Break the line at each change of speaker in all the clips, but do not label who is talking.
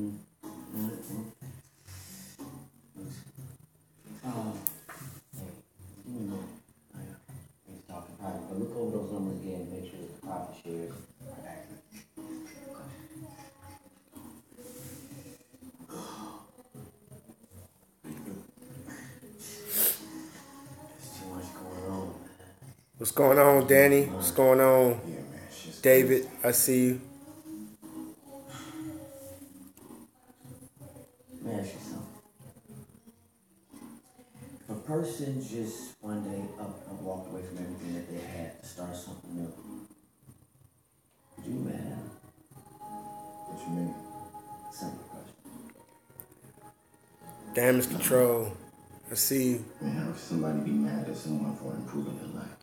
Give me a moment. He's talking private, but look over those numbers again and make sure that the profit shares are accurate. There's too much going on.
What's going on, Danny? What's going on, David? I see you.
Let me ask you something. If a person just one day up and walked away from everything that they had to start something new, would you be mad at him? What you mean? Simple question.
Damage control. I see you.
Man, how would somebody be mad at someone for improving their life?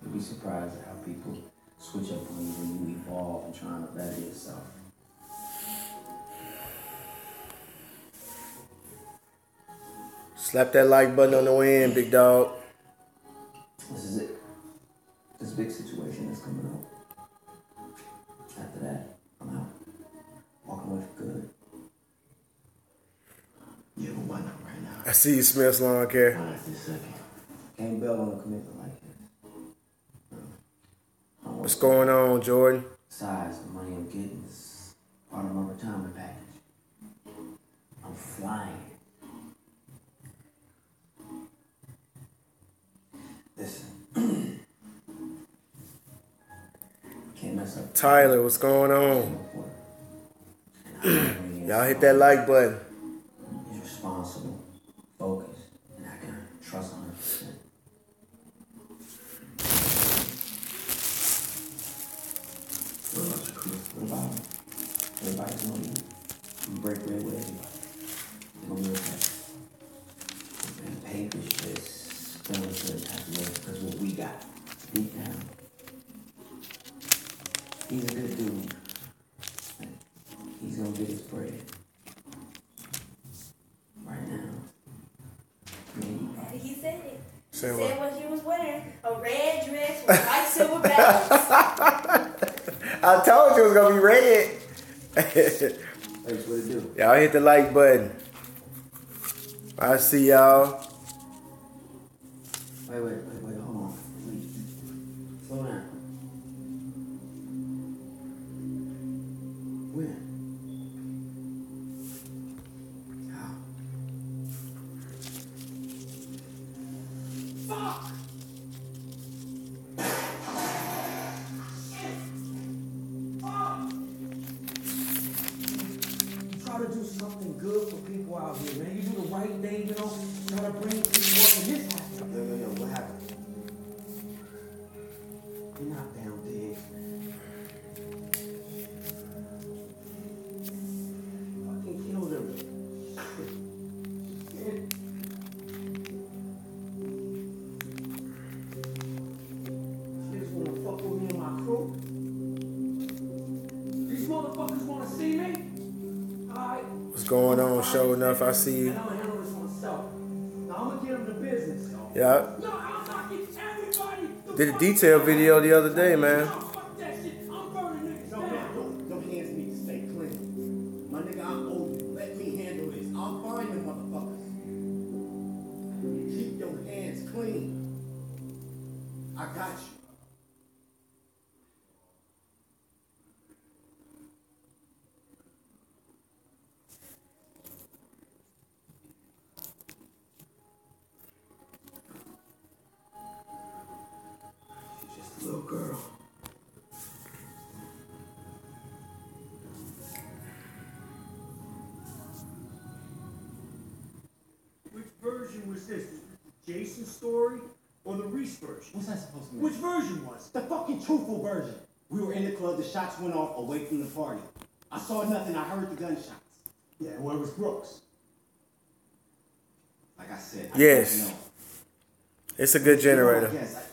You'd be surprised at how people switch up on you when you evolve and trying to better yourself.
Slap that like button on the way in, big dog.
This is it. This big situation is coming up. After that, I'm out. Walking away for good.
Yeah, but why not right now?
I see you, Smith's Lawn Care.
Why not this second?
Can't bail on a commitment like this.
What's going on, Jordan?
Besides, the money I'm getting is part of my retirement package. I'm flying. Listen. Can't mess up.
Tyler, what's going on? Y'all hit that like button.
He's responsible, focused, and I can trust 100%.
What about your crew?
What about him? Everybody's gonna eat. You break bread with everybody. They're gonna be okay. And paper's just going to the type of way because what we got deep down. He's a good dude. He's gonna get his bread. Right now.
He said it.
Say
He
what?
said what he was wearing. A red dress with white silver bells.
I told you it was gonna be red.
That's what it do.
Y'all hit the like button. I see y'all.
Wait, hold on. Please. Slow down. When? How? Fuck!
Try to do something good for people out here, man. You do the right thing, you know. Try to bring people up, and this happened.
Yo, what happened?
You're not down, Diggs. Fucking kill them. You just wanna fuck with me and my crew? These motherfuckers wanna see me? Alright.
What's going on? Show enough. I see you.
And I'm gonna handle this myself. Now I'm gonna get them to business.
Yeah.
No, I'm knocking everybody.
Did a detail video the other day, man.
Fuck that shit. I'm burning niggas down.
Them hands need to stay clean. My nigga, I owe you. Let me handle this. I'll find them motherfuckers. Keep your hands clean. I got you. She's just a little girl.
Which version was this? Jason's story or the Reese version?
What's that supposed to mean?
Which version was it?
The fucking truthful version. We were in the club, the shots went off away from the party. I saw nothing, I heard the gunshots.
Yeah, where was Brooks?
Like I said,
Yes.
I don't know.
It's a good generator.
Yes,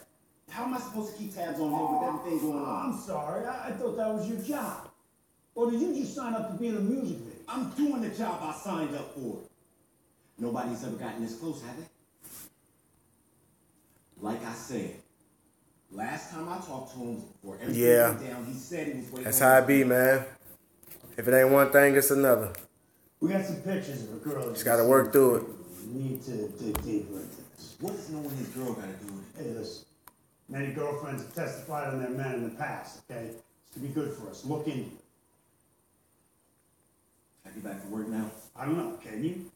how am I supposed to keep tabs on him with everything going on?
I'm sorry, I thought that was your job. Or did you just sign up to be in a music video?
I'm doing the job I signed up for. Nobody's ever gotten this close, have they? Like I said, last time I talked to him before everything
Yeah.
went down, he said he was waiting.
That's how it be, man. If it ain't one thing, it's another.
We got some pictures of a girl.
Just gotta work through it.
We need to dig deeper into this.
What does knowing his girl got to do with it?
Hey, listen. Many girlfriends have testified on their men in the past, okay? It's to be good for us. Look into it.
Can I get back to work now?
I don't know, can you?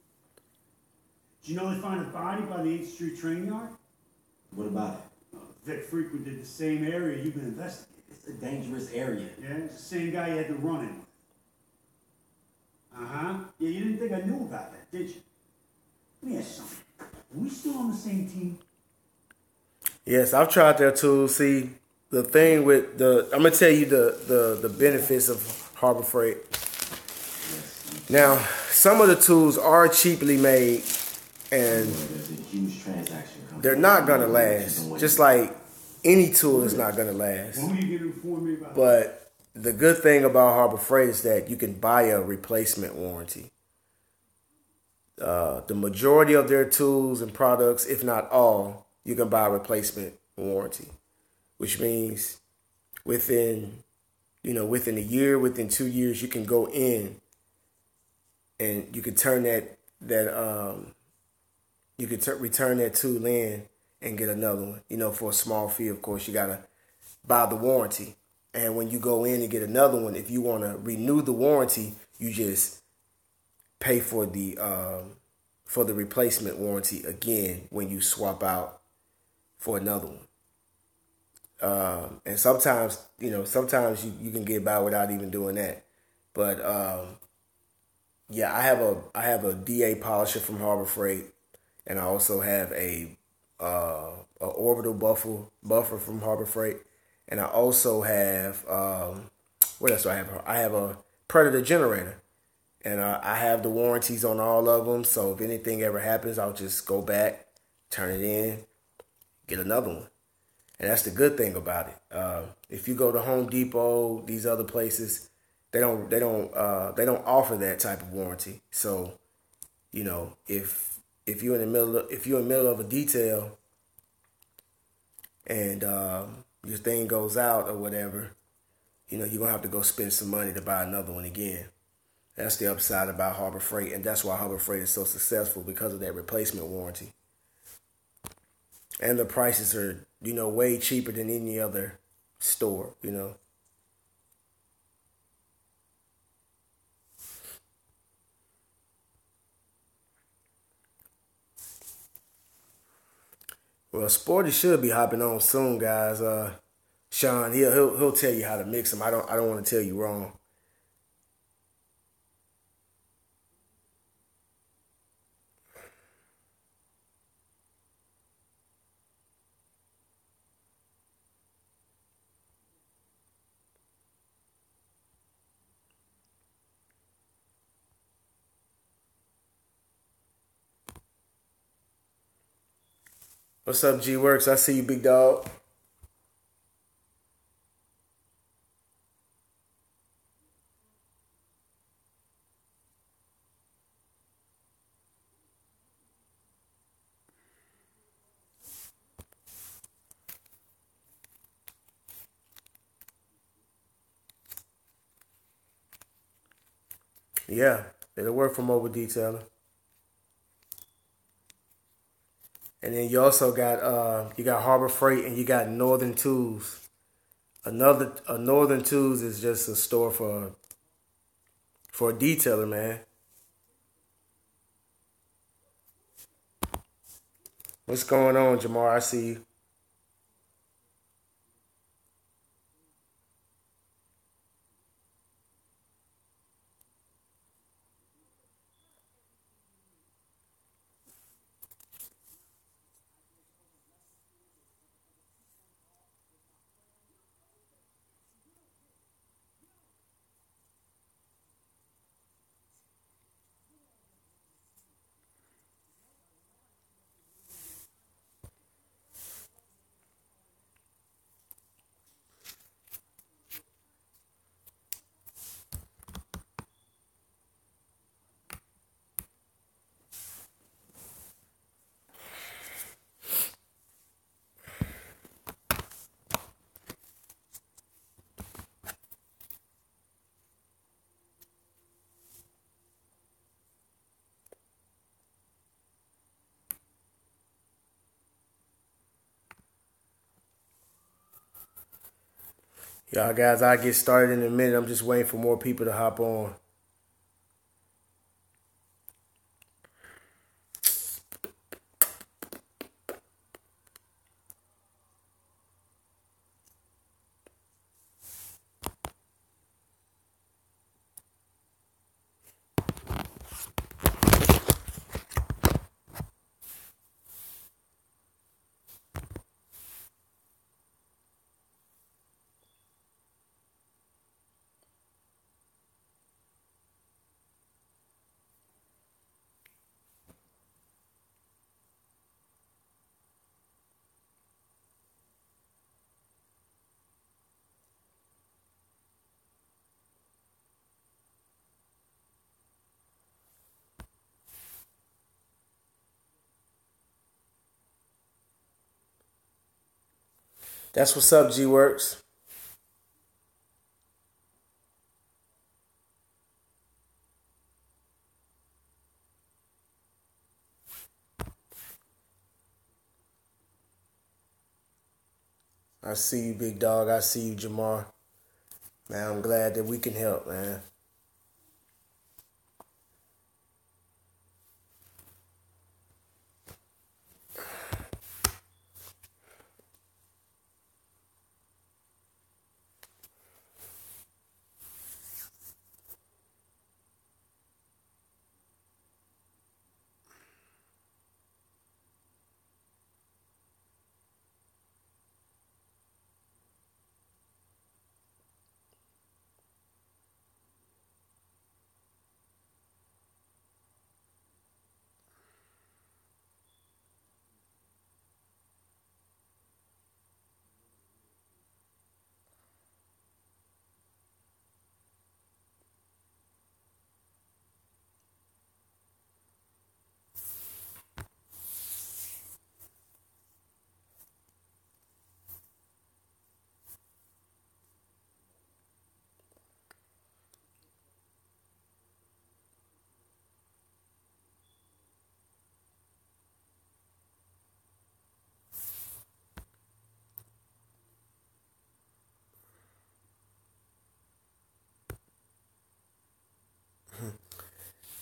Did you know they found a body by the 8th Street train yard?
What about it?
Vic frequented the same area you've been investigating.
It's a dangerous area.
Yeah, it's the same guy you had to run in with. Uh-huh. Yeah, you didn't think I knew about that, did you? Let me ask you something. Are we still on the same team?
Yes, I've tried that too. See, the thing with I'm gonna tell you the benefits of Harbor Freight. Now, some of the tools are cheaply made, and
There's a huge transaction coming.
they're not gonna last. Just like any tool is not gonna last.
When were you going to inform me about
But the good thing about Harbor Freight is that you can buy a replacement warranty. The majority of their tools and products, if not all, you can buy a replacement warranty, which means within a year, within 2 years, you can go in and you can turn return that tool in and get another one. For a small fee, of course, you gotta buy the warranty. And when you go in and get another one, if you want to renew the warranty, you just pay for the replacement warranty again when you swap out for another one. And sometimes you can get by without even doing that. But yeah, I have a DA polisher from Harbor Freight, and I also have a orbital buffer from Harbor Freight, and I also have what else do I have? I have a Predator generator, and I have the warranties on all of them. So if anything ever happens, I'll just go back, turn it in, get another one. And that's the good thing about it. If you go to Home Depot, these other places, they don't offer that type of warranty. So, if you're in the middle of a detail and your thing goes out or whatever, you're gonna have to go spend some money to buy another one again. That's the upside about Harbor Freight, and that's why Harbor Freight is so successful, because of that replacement warranty. And the prices are, way cheaper than any other store, Well, Sporty should be hopping on soon, guys. Sean, he'll tell you how to mix them. I don't want to tell you wrong. What's up, G-Works? I see you, big dog. Yeah, it'll work for mobile detailing. And then you also got Harbor Freight, and you got Northern Tools. Northern Tools is just a store for a detailer, man. What's going on, Jamar? I see you. Y'all guys, I'll get started in a minute. I'm just waiting for more people to hop on. That's what's up, G-Works. I see you, big dog. I see you, Jamar. Man, I'm glad that we can help, man.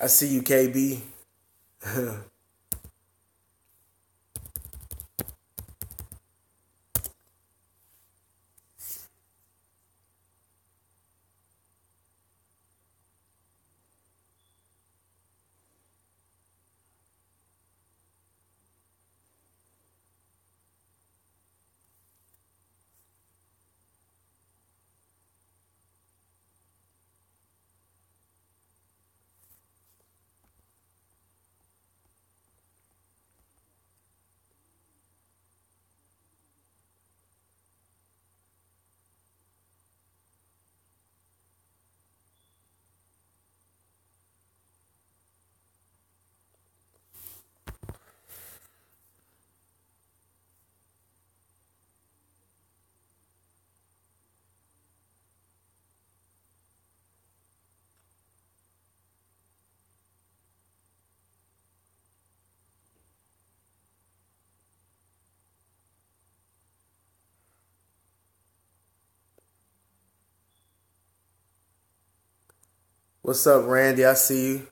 I see you, KB. What's up, Randy? I see you.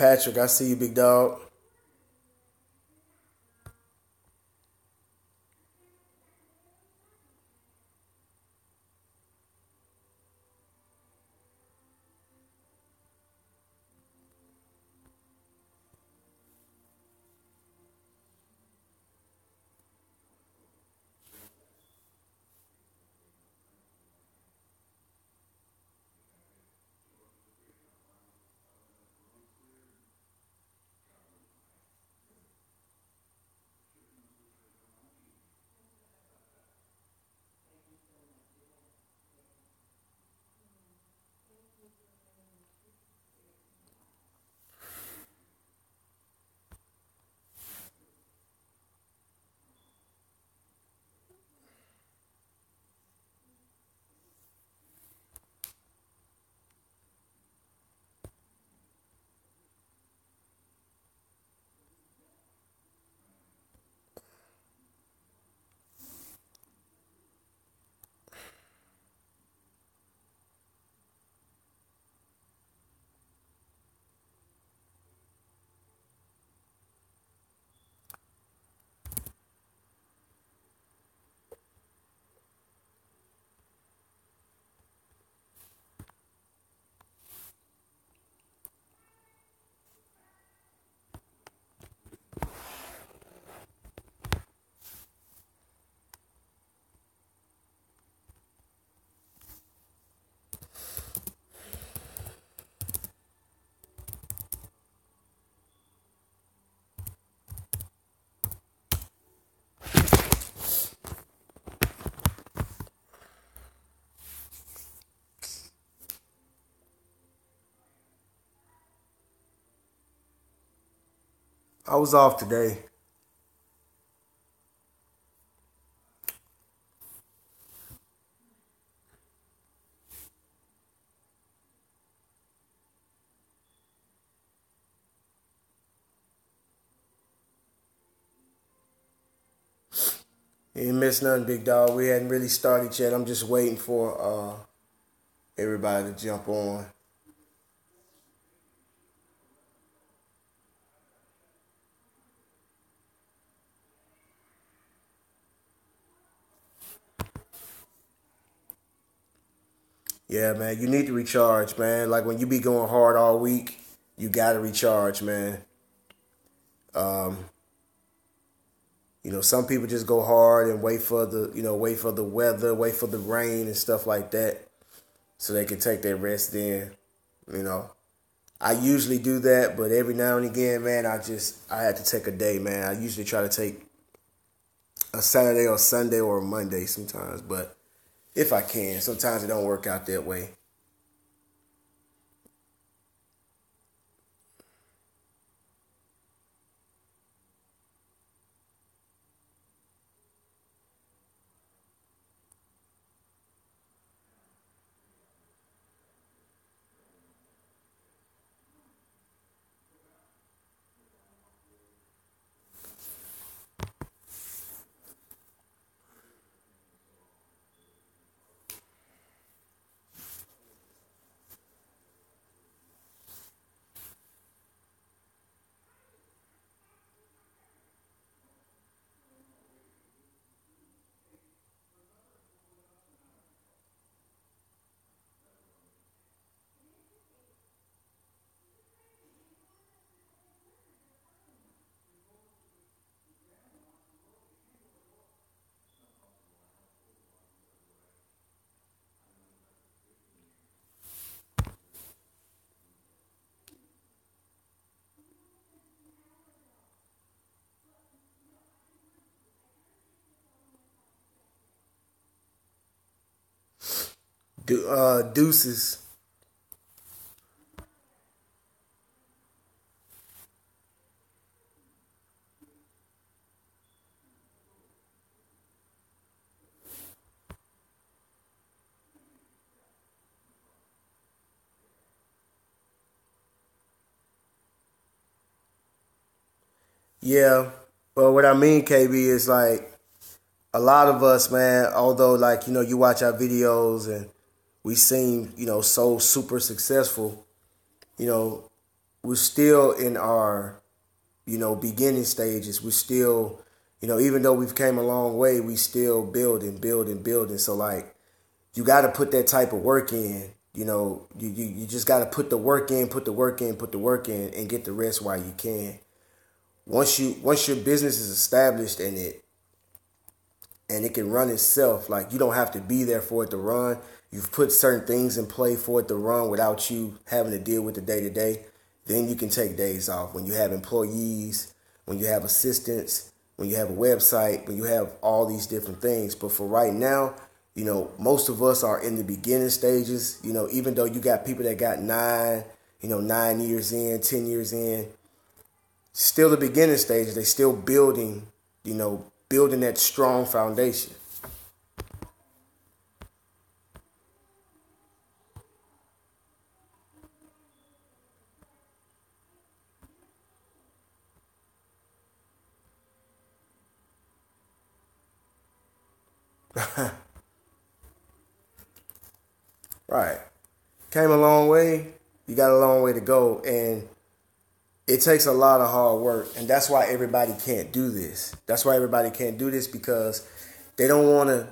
Patrick, I see you, big dog. I was off today. You ain't missed nothing, big dog. We hadn't really started yet. I'm just waiting for everybody to jump on. Yeah, man, you need to recharge, man. Like when you be going hard all week, you gotta recharge, man. Some people just go hard and wait for the weather, wait for the rain and stuff like that, so they can take their rest in. I usually do that, but every now and again, man, I had to take a day, man. I usually try to take a Saturday or Sunday or a Monday sometimes, but if I can, sometimes it don't work out that way. Deuces. Yeah, but what I mean, KB, is like a lot of us, man, although like, you watch our videos and we seem, so super successful, you know, we're still in our, beginning stages. We're still, even though we've came a long way, we still building. So like, you got to put that type of work in. You just got to put the work in, and get the rest while you can. Once your business is established and it can run itself, like you don't have to be there for it to run. You've put certain things in play for it to run without you having to deal with the day to day. Then you can take days off when you have employees, when you have assistants, when you have a website, when you have all these different things. But for right now, most of us are in the beginning stages. Even though you got people that got 9 years in, 10 years in, still the beginning stages. They still building that strong foundation. Right. Came a long way. You got a long way to go. And it takes a lot of hard work. And that's why everybody can't do this. Because they don't want to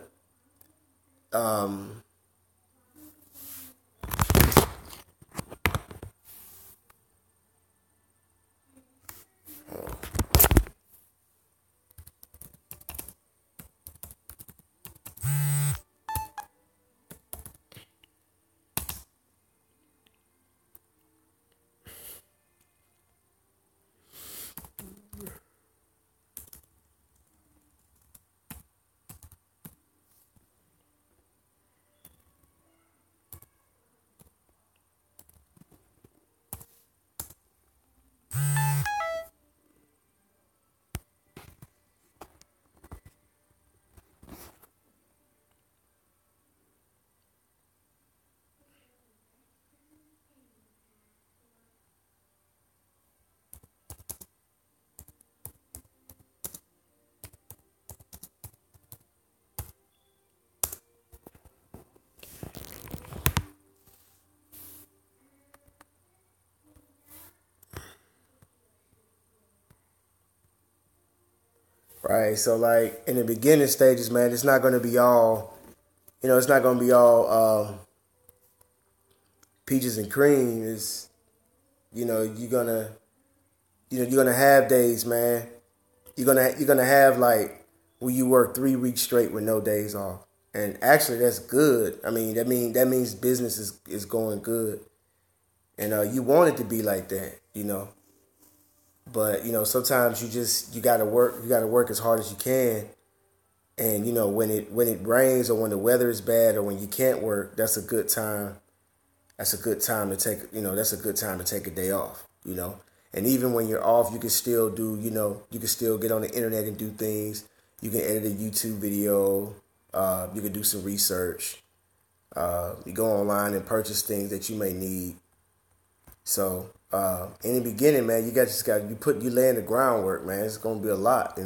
Right. So like in the beginning stages, man, it's not going to be all, peaches and cream. It's, you're gonna have days, man. You're gonna have like where you work 3 weeks straight with no days off. And actually that's good. I mean, that means business is going good. And you want it to be like that, But, sometimes you gotta work as hard as you can. And, when it rains or when the weather is bad or when you can't work, that's a good time. That's a good time to take a day off, And even when you're off, you can still you can still get on the internet and do things. You can edit a YouTube video. You can do some research. You go online and purchase things that you may need. So, in the beginning, man, you laying the groundwork, man. It's gonna be a lot,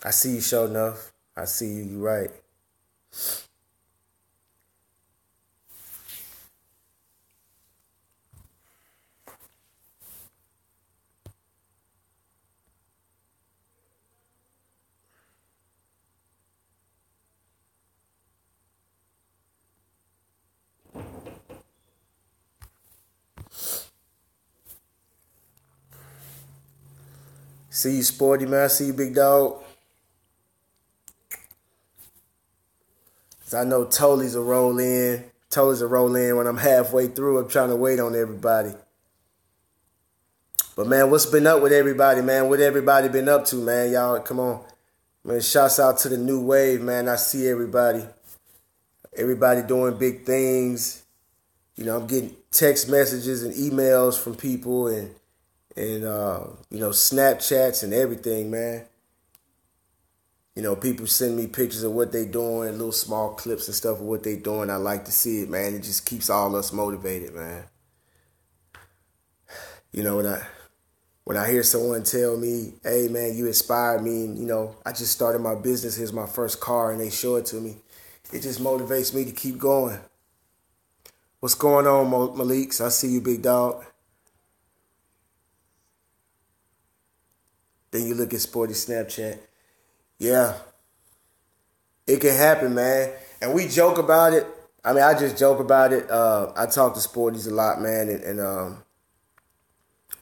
I see you, sure enough. I see you. You're right. See you, Sporty, man. I see you, big dog. I know Tollies will roll in. When I'm halfway through. I'm trying to wait on everybody. But, man, what's been up with everybody, man? What everybody been up to, man? Y'all, come on. Man, shouts out to the new wave, man. I see everybody. Everybody doing big things. I'm getting text messages and emails from people and Snapchats and everything, man. You know, people send me pictures of what they doing, little small clips and stuff of what they doing. I like to see it, man. It just keeps all us motivated, man. You know, when I hear someone tell me, hey, man, you inspired me, and, you know, I just started my business, here's my first car, and they show it to me, it just motivates me to keep going. What's going on, Malik? I see you, big dog. Then you look at Sporty Snapchat. Yeah, it can happen, man. And we joke about it. I mean, I just joke about it. I talk to Sporties a lot, man, and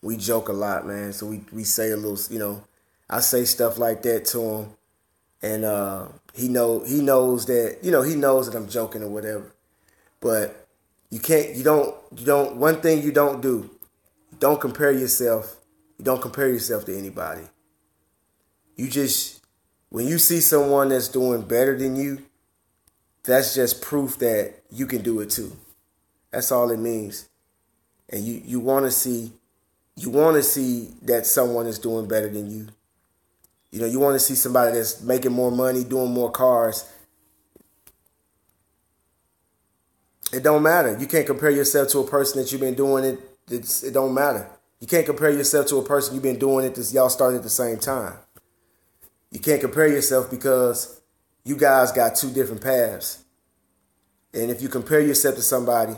we joke a lot, man. So we say a little, you know, I say stuff like that to him, and he knows that, you know, he knows that I'm joking or whatever. But you don't. One thing you don't do, don't compare yourself. You don't compare yourself to anybody. You just, when you see someone that's doing better than you, that's just proof that you can do it too. That's all it means. And you want to see that someone is doing better than you. You know, you want to see somebody that's making more money, doing more cars. It don't matter. You can't compare yourself to a person that you've been doing it. It don't matter. You can't compare yourself to a person you've been doing it. Y'all started at the same time. You can't compare yourself because you guys got two different paths. And if you compare yourself to somebody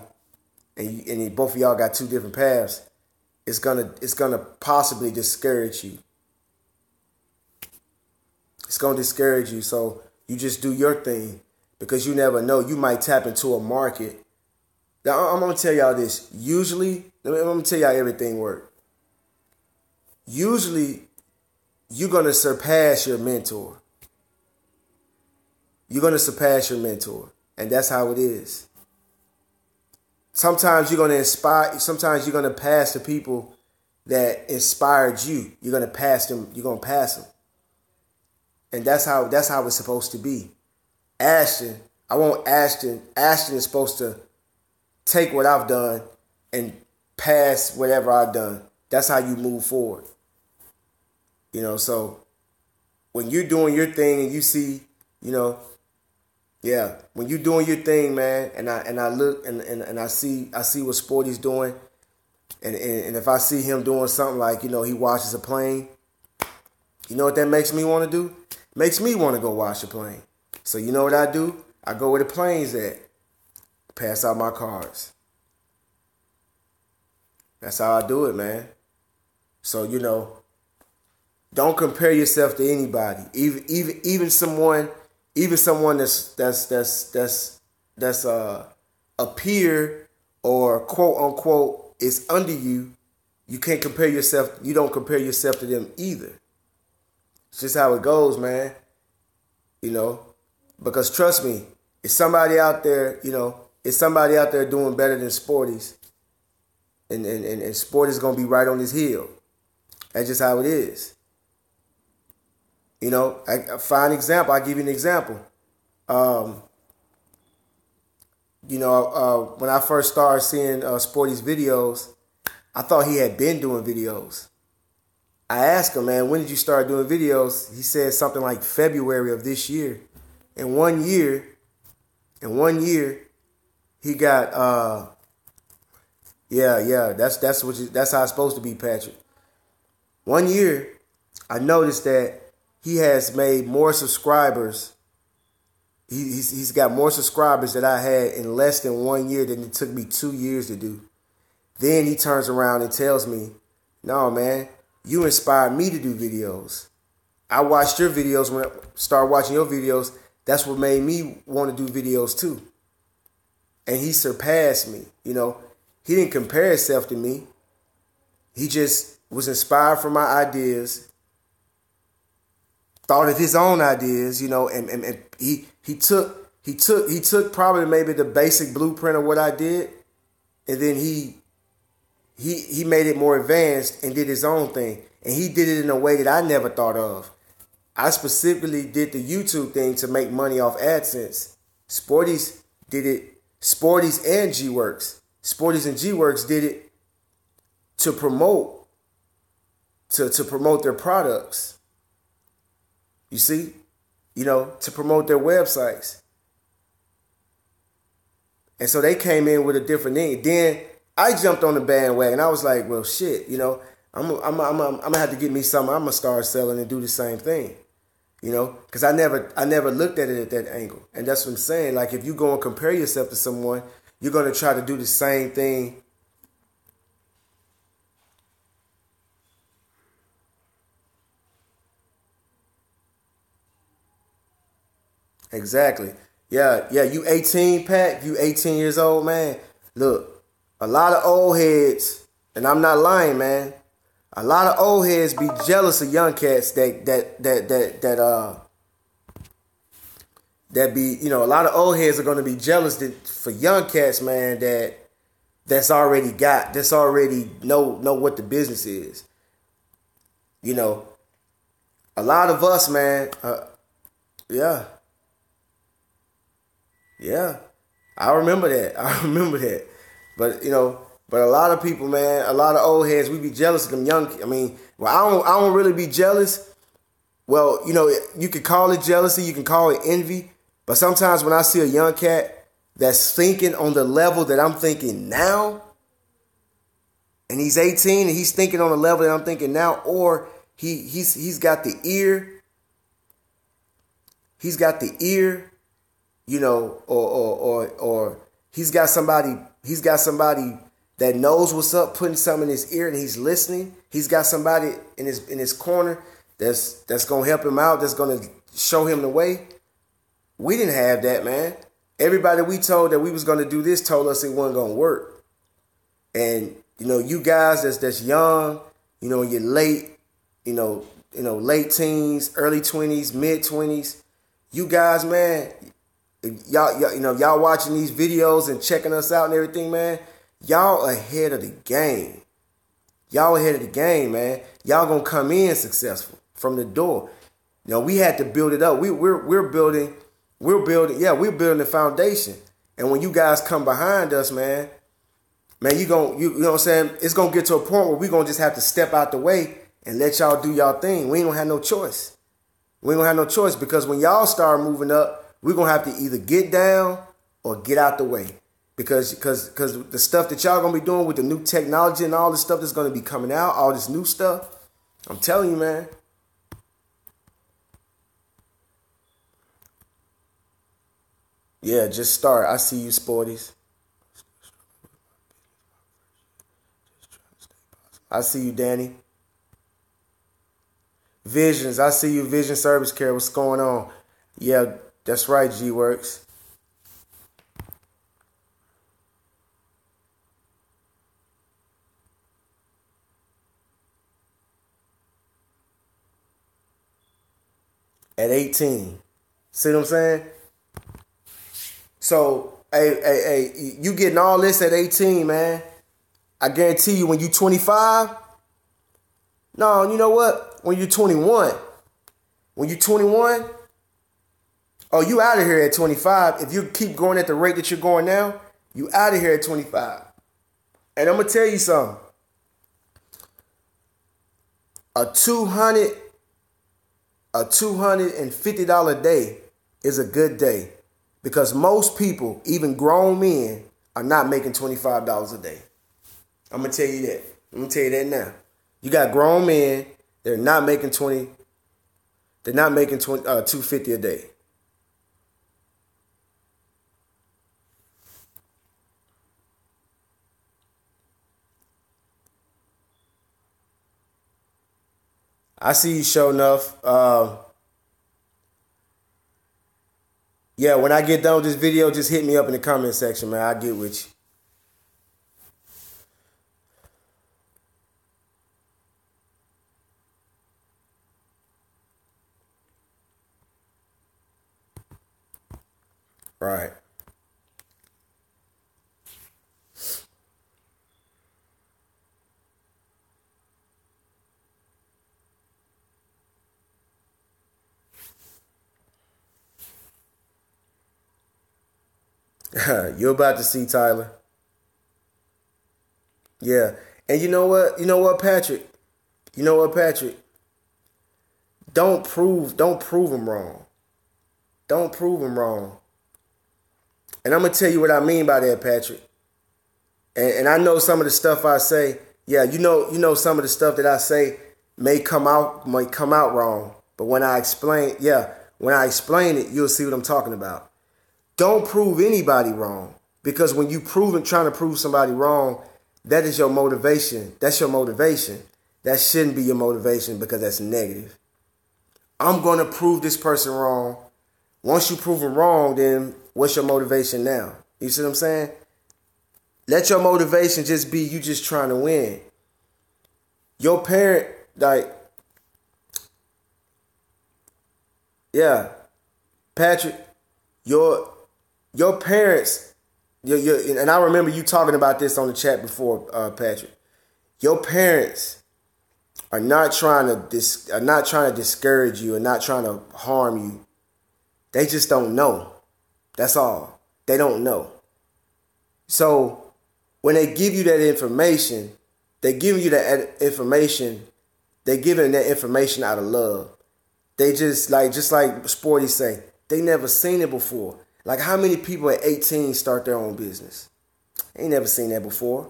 and both of y'all got two different paths, it's gonna possibly discourage you. It's gonna discourage you. So you just do your thing, because you never know. You might tap into a market. Now, I'm gonna tell y'all this. Usually, I'm gonna tell y'all everything works. Usually, you're gonna surpass your mentor. You're gonna surpass your mentor, and that's how it is. Sometimes you're gonna inspire. Sometimes you're gonna pass the people that inspired you. You're gonna pass them. You're gonna pass them, and that's how it's supposed to be. Ashton, I want Ashton. Ashton is supposed to take what I've done and pass whatever I've done. That's how you move forward. You know, so when you're doing your thing and you see, you know, yeah, when you're doing your thing, man, and I look and I see what Sporty's doing, and if I see him doing something like, you know, he washes a plane, you know what that makes me want to do? Makes me want to go wash a plane. So you know what I do? I go where the plane's at, pass out my cars. That's how I do it, man. So, you know, don't compare yourself to anybody, even someone that's a peer or quote unquote is under you. You can't compare yourself. You don't compare yourself to them either. It's just how it goes, man. You know, because trust me, it's somebody out there. You know, it's somebody out there doing better than Sporty's, and Sporty's gonna be right on his heel. That's just how it is. You know, a fine example. I'll give you an example. You know, when I first started seeing Sporty's videos, I thought he had been doing videos. I asked him, man, when did you start doing videos? He said something like February of this year. In 1 year, he got that's how it's supposed to be, Patrick. 1 year, I noticed that he has made more subscribers. He's got more subscribers that I had in less than 1 year than it took me 2 years to do. Then he turns around and tells me, no, man, you inspired me to do videos. I watched your videos. When I started watching your videos, that's what made me want to do videos too. And he surpassed me. You know, he didn't compare himself to me. He just was inspired from my ideas, thought of his own ideas, you know, and he took probably maybe the basic blueprint of what I did, and then he made it more advanced and did his own thing. And he did it in a way that I never thought of. I specifically did the YouTube thing to make money off AdSense. Sporty's did it. Sporty's and G-Works. Sporty's and G-Works did it to promote their products. You see? to promote their websites. And so they came in with a different thing. Then I jumped on the bandwagon. I was like, well, shit, I'm gonna have to get me something. I'm gonna start selling and do the same thing, because I never looked at it at that angle. And that's what I'm saying. Like, if you go and compare yourself to someone, you're gonna try to do the same thing. Exactly. Yeah. You 18, Pat. You 18 years old, man. Look, a lot of old heads, and I'm not lying, man. A lot of old heads be jealous of young cats that be, a lot of old heads are going to be jealous for young cats, man, that's already know what the business is. A lot of us, man, yeah, I remember that. But a lot of people, man, a lot of old heads, we be jealous of them young. I don't really be jealous. Well, you can call it jealousy, you can call it envy. But sometimes when I see a young cat that's thinking on the level that I'm thinking now, and he's 18 and he's thinking on the level that I'm thinking now, or he's got the ear, or he's got somebody that knows what's up, putting something in his ear and he's listening. He's got somebody in his corner that's gonna help him out, that's gonna show him the way. We didn't have that, man. Everybody we told that we was gonna do this told us it wasn't gonna work. And you guys that's young, in your late, late teens, early 20s, mid 20s, you guys, man, y'all watching these videos and checking us out and everything, man. Y'all ahead of the game. Man. Y'all gonna come in successful from the door. We had to build it up. We're building the foundation. And when you guys come behind us, man, you know what I'm saying? It's gonna get to a point where we're gonna just have to step out the way and let y'all do y'all thing. We ain't gonna have no choice. Because when y'all start moving up, we're gonna have to either get down or get out the way. Because the stuff that y'all gonna be doing with the new technology and all this stuff that's gonna be coming out, all this new stuff, I'm telling you, man. Yeah, just start. I see you, Sporties. I see you, Danny. Visions, I see you, Vision Service Care. What's going on? Yeah, that's right, G-Works. At 18. See what I'm saying? So, hey, you getting all this at 18, man. I guarantee you when you 25, no, you know what? When you're 21, oh, you out of here at 25. If you keep going at the rate that you're going now, you out of here at 25. And I'm going to tell you something. A $250 day is a good day because most people, even grown men, are not making $25 a day. I'm going to tell you that. I'm going to tell you that now. You got grown men, they're not making $250 a day. I see you, Show Enough. Yeah, when I get done with this video, just hit me up in the comment section, man. I'll get with you. Right. You're about to see, Tyler. Yeah. And you know what, Patrick? Don't prove them wrong. Don't prove them wrong. And I'm going to tell you what I mean by that, Patrick. And I know some of the stuff I say, yeah, you know some of the stuff that I say might come out wrong. But when I explain it, you'll see what I'm talking about. Don't prove anybody wrong. Because when you trying to prove somebody wrong, that is your motivation. That's your motivation. That shouldn't be your motivation because that's negative. I'm going to prove this person wrong. Once you prove them wrong, then what's your motivation now? You see what I'm saying? Let your motivation just be you just trying to win. Your parent, Patrick, your parents, and I remember you talking about this on the chat before, Patrick. Your parents are not trying to discourage you and not trying to harm you. They just don't know. That's all. They don't know. So when they give you that information, they're giving that information out of love. They just like Sporty say, they never seen it before. Like how many people at 18 start their own business? Ain't never seen that before.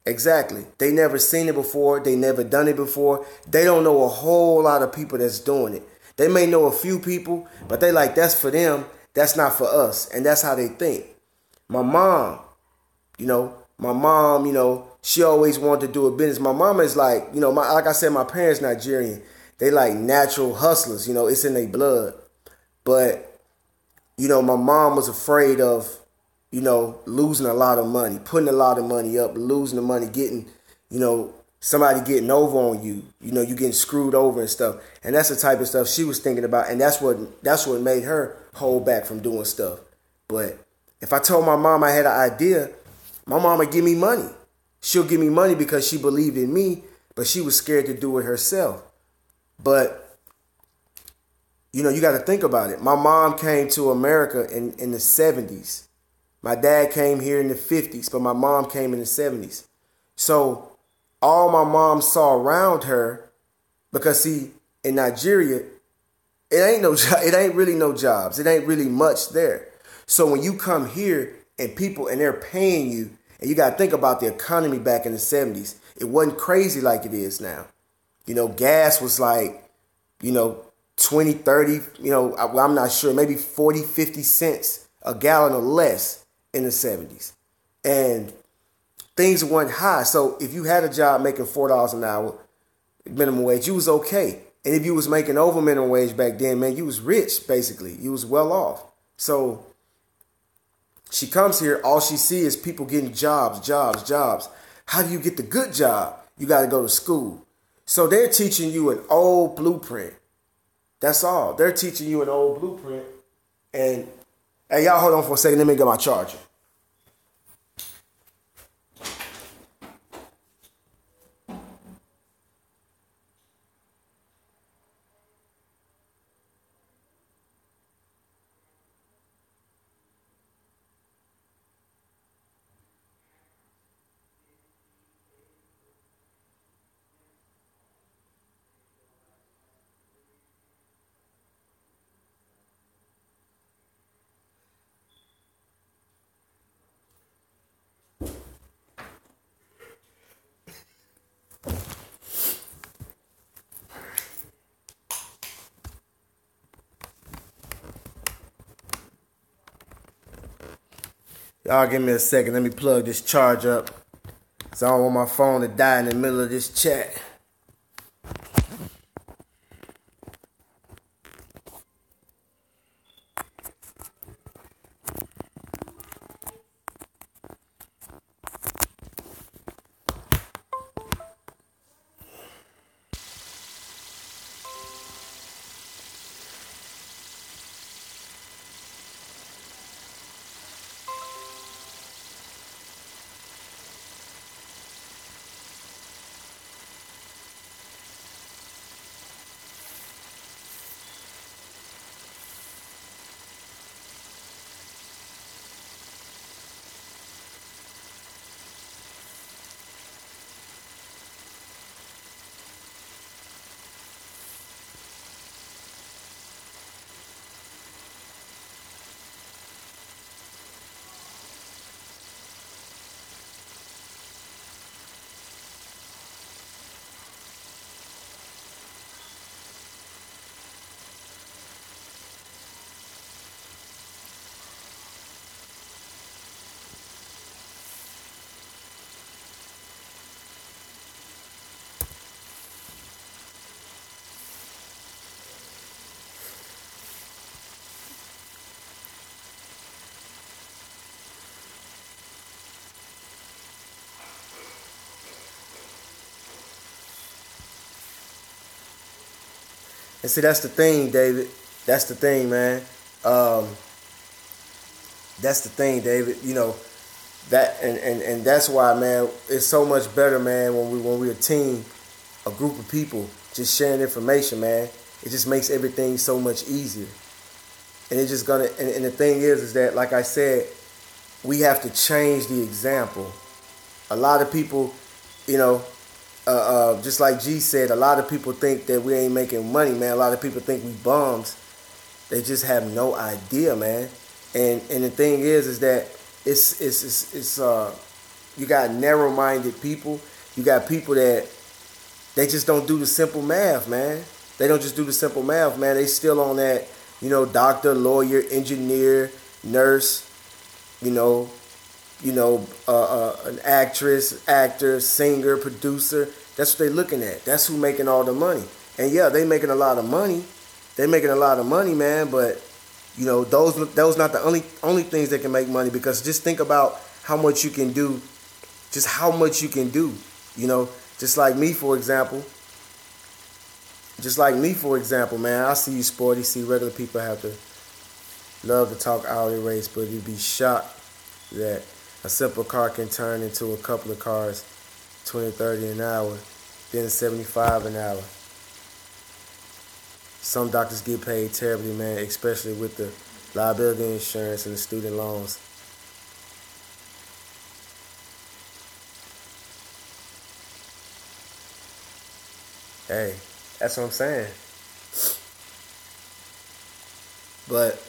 Exactly. They never seen it before. They never done it before. They don't know a whole lot of people that's doing it. They may know a few people, but they like, that's for them. That's not for us. And that's how they think. My mom, she always wanted to do a business. My mama is like, like I said, my parents Nigerian. They like natural hustlers. It's in their blood. But, my mom was afraid of, losing a lot of money, putting a lot of money up, losing the money, getting, somebody getting over on you. You getting screwed over and stuff. And that's the type of stuff she was thinking about. And that's what made her hold back from doing stuff. But if I told my mom I had an idea, my mom would give me money. She'll give me money because she believed in me, but she was scared to do it herself. But, you got to think about it. My mom came to America in the 70s. My dad came here in the 50s, but my mom came in the 70s. So all my mom saw around her, because see, in Nigeria, it ain't really no jobs. It ain't really much there. So when you come here and they're paying you, and you got to think about the economy back in the 70s, it wasn't crazy like it is now. Gas was like, 20, 30, I'm not sure, maybe 40, 50 cents a gallon or less in the 70s. And things weren't high. So if you had a job making $4 an hour, minimum wage, you was okay. And if you was making over minimum wage back then, man, you was rich, basically. You was well off. So she comes here, all she sees is people getting jobs. How do you get the good job? You got to go to school. So they're teaching you an old blueprint. That's all. They're teaching you an old blueprint. And, hey, y'all hold on for a second. Let me get my charger. Y'all give me a second. Let me plug this charge up. So I don't want my phone to die in the middle of this chat. And see, that's the thing, David. That's the thing, man. That's the thing, David. You know, that and that's why, man, it's so much better, man, when we're a team, a group of people just sharing information, man. It just makes everything so much easier. And it's just gonna and the thing is that, like I said, we have to change the example. A lot of people, you know, just like G said, a lot of people think that we ain't making money, man. A lot of people think we bums. They just have no idea, man. And the thing is that it's you got narrow-minded people. You got people that they just don't do the simple math, man. They don't just do the simple math, man. They still on that, you know, doctor, lawyer, engineer, nurse, an actress, actor, singer, producer. That's what they're looking at. That's who making all the money. And yeah, they making a lot of money. They making a lot of money, man. But you know, those not the only things that can make money. Because just think about how much you can do. Just how much you can do. You know, just like me, for example. Man. I see you sporty. See, regular people have to love to talk hourly rates, but you'd be shocked that a simple car can turn into a couple of cars, 20, 30 an hour, then 75 an hour. Some doctors get paid terribly, man, especially with the liability insurance and the student loans. Hey, that's what I'm saying. But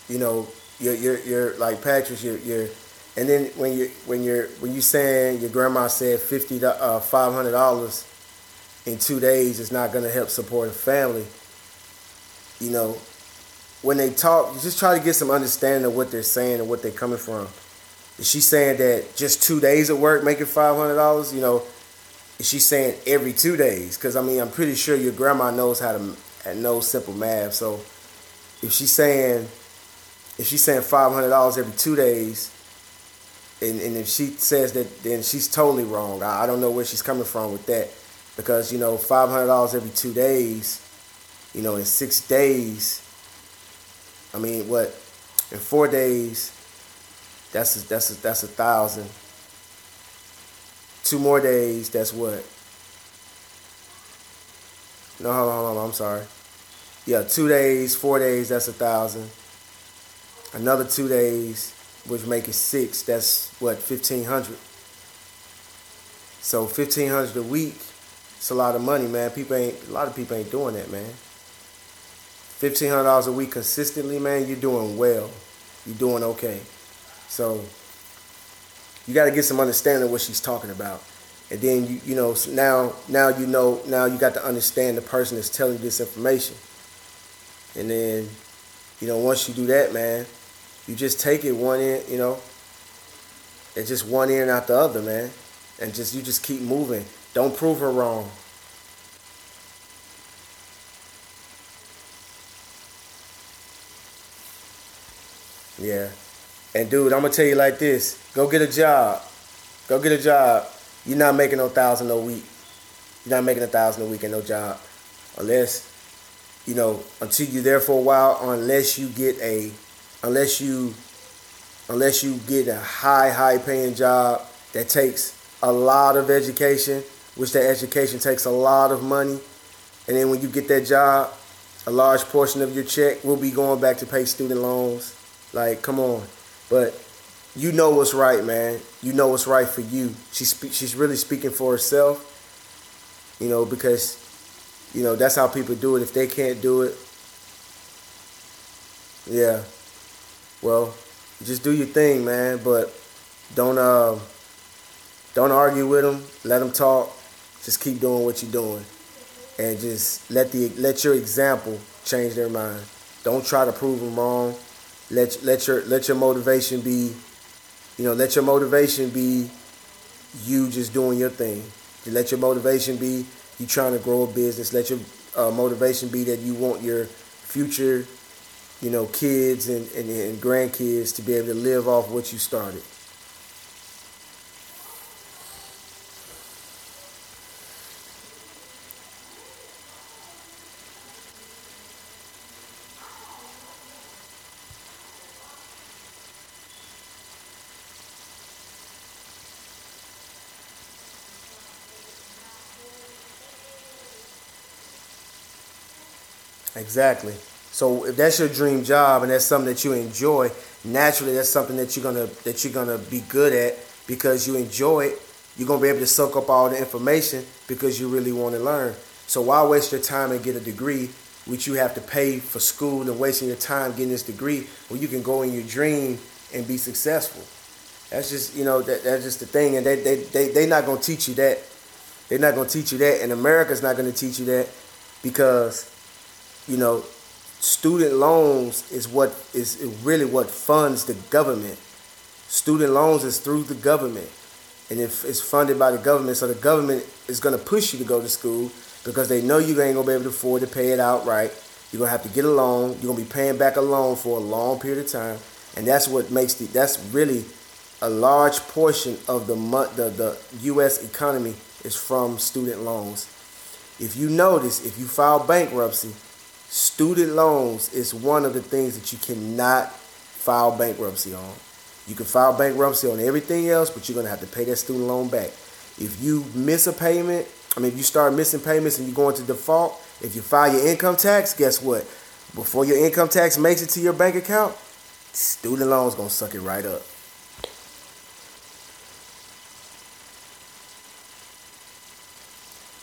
you know, you're like Patrick. You're, and then when you saying your grandma said $500 in 2 days is not gonna help support a family. You know, when they talk, you just try to get some understanding of what they're saying and what they're coming from. Is she saying that just 2 days of work making $500? You know, is she saying every 2 days? Because I mean, I'm pretty sure your grandma knows how to know simple math. So if she's saying $500 every 2 days, and if she says that, then she's totally wrong. I don't know where she's coming from with that, because you know, $500 every 2 days, you know, in 6 days. I mean, what? In 4 days, that's 1,000. 2 more days, that's what? No, hold on, I'm sorry. Yeah, 2 days, 4 days, that's 1,000. Another 2 days, which make it 6, that's what, 1,500. So 1,500 a week, it's a lot of money, man. A lot of people ain't doing that, man. $1,500 a week consistently, man, you're doing well. You're doing okay. So you got to get some understanding of what she's talking about. And then, you know, now you got to understand the person that's telling you this information. And then, you know, once you do that, man, you just take it one in, you know, it's just one ear and out the other, man. And you just keep moving. Don't prove her wrong. Yeah. And dude, I'm gonna tell you like this. Go get a job. Go get a job. You're not making no 1,000 a week. You're not making 1,000 a week and no job. Unless, you know, until you're there for a while, or unless you get a high paying job that takes a lot of education, which that education takes a lot of money. And then when you get that job, a large portion of your check will be going back to pay student loans. Like, come on. But you know what's right, man. You know what's right for you. She's really speaking for herself, you know, because, you know, that's how people do it. If they can't do it, yeah, well, just do your thing, man. But don't argue with them. Let them talk. Just keep doing what you're doing, and just let your example change their mind. Don't try to prove them wrong. Let your motivation be, you know, let your motivation be you just doing your thing. Let your motivation be you trying to grow a business. Let your motivation be that you want your future, you know, kids and grandkids to be able to live off what you started. Exactly. So if that's your dream job and that's something that you enjoy, naturally that's something that you're gonna be good at because you enjoy it. You're gonna be able to soak up all the information because you really want to learn. So why waste your time and get a degree, which you have to pay for school, and wasting your time getting this degree when you can go in your dream and be successful? That's just that's just the thing, and they not gonna teach you that. They're not gonna teach you that, and America's not gonna teach you that because student loans is really what funds the government. Student loans is through the government, and if it's funded by the government, so the government is gonna push you to go to school because they know you ain't gonna be able to afford to pay it outright. You're gonna have to get a loan. You're gonna be paying back a loan for a long period of time, and that's what makes that's really a large portion of the U.S. economy is from student loans. If you notice, if you file bankruptcy, student loans is one of the things that you cannot file bankruptcy on. You can file bankruptcy on everything else, but you're going to have to pay that student loan back. If you miss a payment, if you start missing payments and you go into default, if you file your income tax, guess what? Before your income tax makes it to your bank account, student loans going to suck it right up.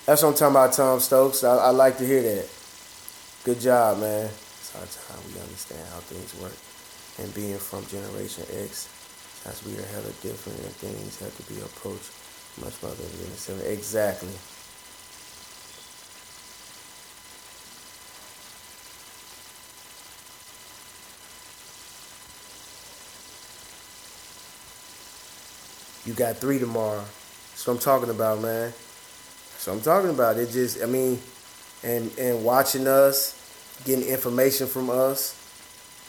That's what I'm talking about, Tom Stokes. I like to hear that. Good job, man. It's our time we understand how things work. And being from Generation X, as we are hella different and things have to be approached much further than the same. Exactly. You got 3 tomorrow. That's what I'm talking about, man. So I'm talking about it. Just, and watching us, getting information from us,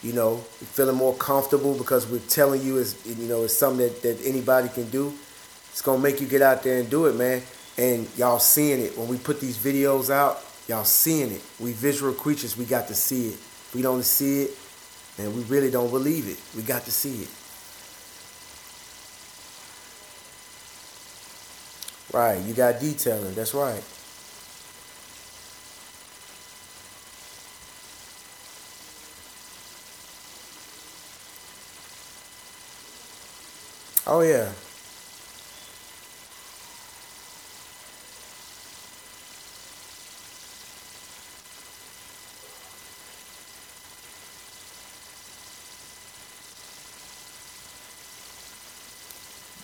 feeling more comfortable because we're telling you it's something that anybody can do. It's gonna make you get out there and do it, man. And y'all seeing it when we put these videos out. Y'all seeing it. We visual creatures. We got to see it. If we don't see it, and we really don't believe it. We got to see it. Right, you got detailing. That's right. Oh, yeah.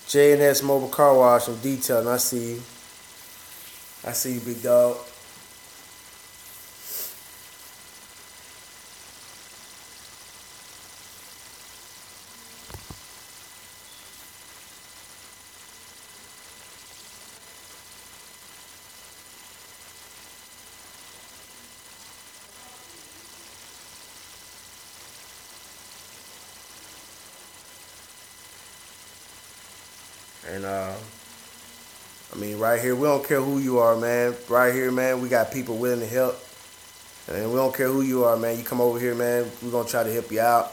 J&S Mobile Car Wash and Detailing. I see you. I see you, big dog. And right here, we don't care who you are, man. Right here, man, we got people willing to help. And we don't care who you are, man. You come over here, man, we're going to try to help you out.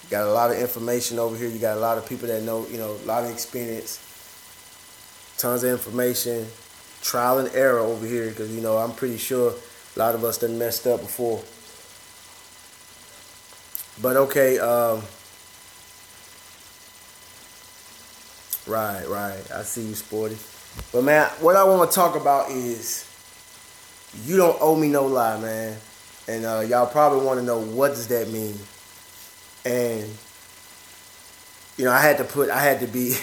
You got a lot of information over here. You got a lot of people that know, a lot of experience. Tons of information. Trial and error over here because, I'm pretty sure a lot of us done messed up before. But, okay, Right. I see you, Sporty. But, man, what I want to talk about is you don't owe me no lie, man. And y'all probably want to know what does that mean. And, I had to be,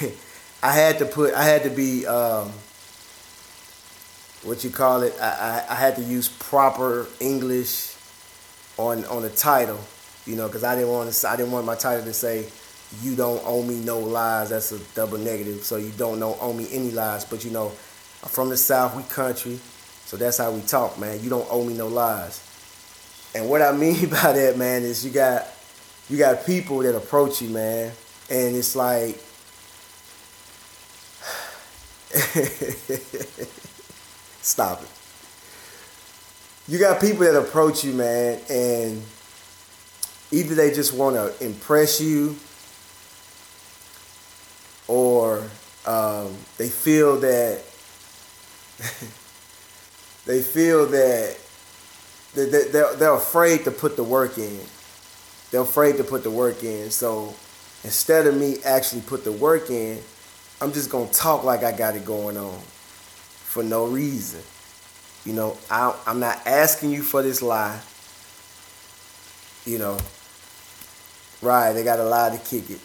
what you call it? I had to use proper English on the title, because I didn't want my title to say, you don't owe me no lies. That's a double negative. So you don't owe me any lies. But I'm from the South, we country. So that's how we talk, man. You don't owe me no lies. And what I mean by that, man, is you got people that approach you, man. And it's like, stop it. You got people that approach you, man, and either they just want to impress you, or they feel that they're afraid to put the work in. They're afraid to put the work in. So instead of me actually put the work in, I'm just gonna talk like I got it going on for no reason. You know, I'm not asking you for this lie. You know, right? They got a lie to kick it,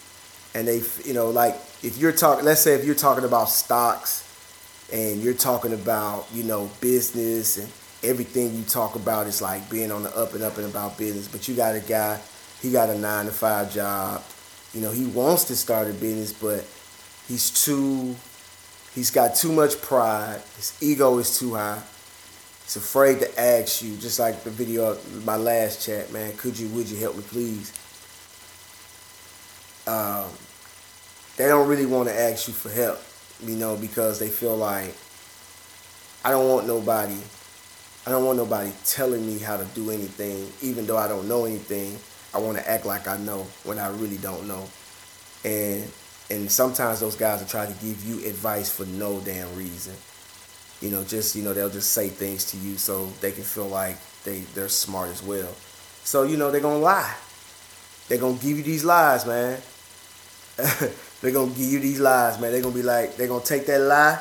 and they, you know, like if you're talking, let's say if you're talking about stocks, and you're talking about, you know, business, and everything you talk about is like being on the up and up and about business. But you got a guy, he got a 9-to-5 job. You know, he wants to start a business, but he's got too much pride. His ego is too high. He's afraid to ask you, just like the video of my last chat, man, would you help me please? They don't really want to ask you for help, you know, because they feel like, I don't want nobody telling me how to do anything, even though I don't know anything. I want to act like I know when I really don't know. And sometimes those guys will try to give you advice for no damn reason. You know, they'll just say things to you so they can feel like they're smart as well. So, you know, they're going to lie. They're going to give you these lies, man. They're going to give you these lies, man. They're going to be like, they're going to take that lie.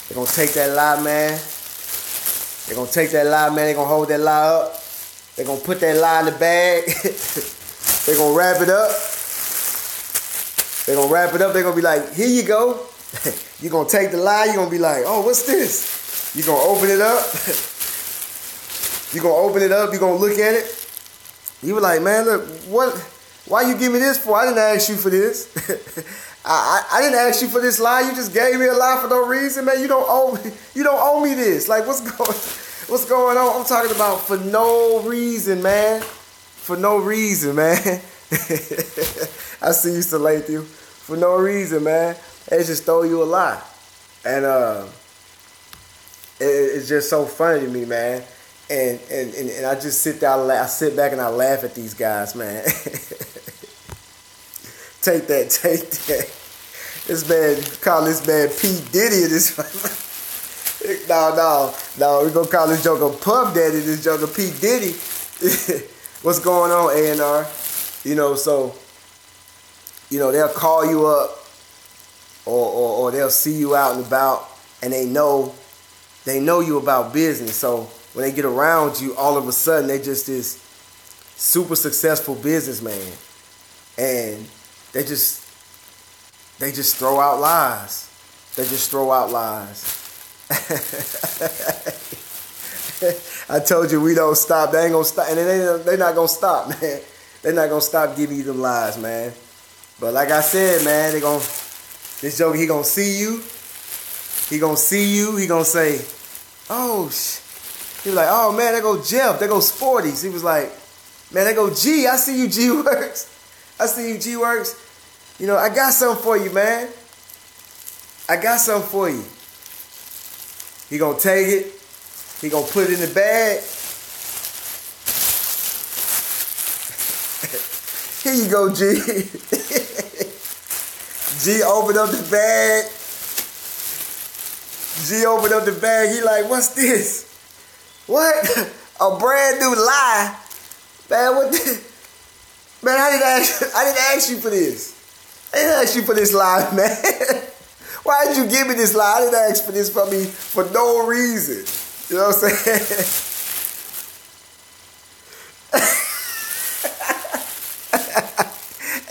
They're going to take that lie, man. They're going to take that lie, man. They're going to hold that lie up. They're going to put that lie in the bag. They're going to wrap it up. They're going to wrap it up. They're going to be like, here you go. You're going to take the lie. You're going to be like, oh, what's this? You're going to open it up. You're going to open it up. You're going to look at it. You were like, man, look, why you give me this for? I didn't ask you for this. I didn't ask you for this lie. You just gave me a lie for no reason, man. You don't owe me this. Like, what's going on? I'm talking about for no reason, man. For no reason, man. I see you, Salathiel. For no reason, man. They just throw you a lie. And it's just so funny to me, man. And I just sit back and I laugh at these guys, man. Take that. This man, call this man P. Diddy in this. No, we're going to call this joker Puff Daddy, this joker P. Diddy. What's going on, A&R? You know, so, you know, they'll call you up or they'll see you out and about, and they know you about business. So when they get around you, all of a sudden they just this super successful businessman, and they just throw out lies. They just throw out lies. I told you we don't stop. They ain't gonna stop, and they're not gonna stop, man. They're not gonna stop giving you them lies, man. But like I said, man, this joker, he gonna see you. He gonna say, oh, he was like, oh man, there go Jeff, there go Sporties. He was like, man, there go G. I see you, G-Works. I see you, G-Works. You know, I got something for you, man. I got something for you. He gonna take it. He gonna put it in the bag. Here you go, G. G opened up the bag. He like, what's this? What? A brand new lie? Man, what this? Man, I didn't ask you for this. I didn't ask you for this lie, man. Why did you give me this lie? I didn't ask for this from me for no reason. You know what I'm saying?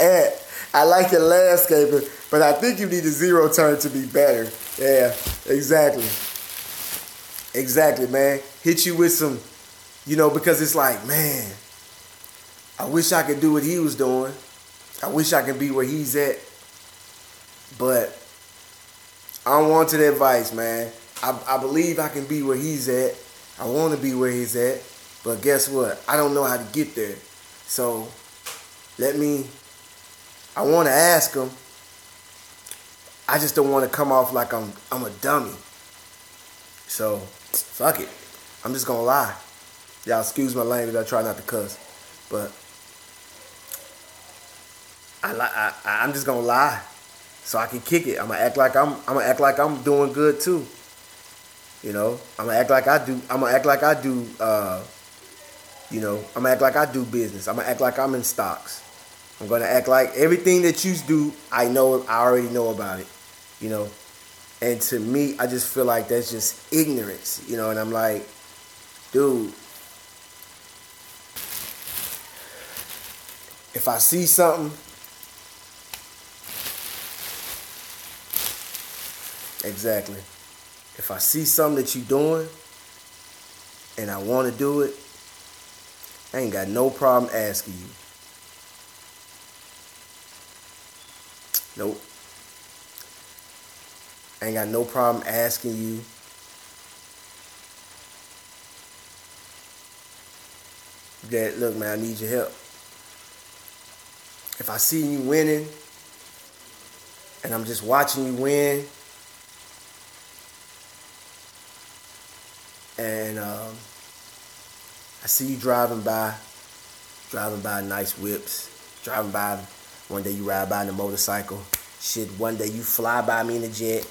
And I like your landscaping, but I think you need a zero turn to be better. Yeah, exactly. Exactly, man. Hit you with some, you know, because it's like, man, I wish I could do what he was doing. I wish I could be where he's at. But I don't want that advice, man. I believe I can be where he's at. I want to be where he's at. But guess what? I don't know how to get there. So I want to ask him. I just don't want to come off like I'm a dummy. So, fuck it. I'm just going to lie. Y'all excuse my language. I try not to cuss. But I'm just going to lie so I can kick it. I'm going to act like I'm doing good too. You know, I'm going to act like I do You know, I'm gonna act like I do business. I'm gonna act like I'm in stocks. I'm gonna act like everything that you do, I already know about it. You know, and to me, I just feel like that's just ignorance. You know, and I'm like, dude, if I see something, exactly. If I see something that you're doing and I want to do it, I ain't got no problem asking you. Nope. I ain't got no problem asking you. That, look, man, I need your help. If I see you winning and I'm just watching you win, and I see you driving by nice whips, driving by, one day you ride by in a motorcycle, shit, one day you fly by me in a jet,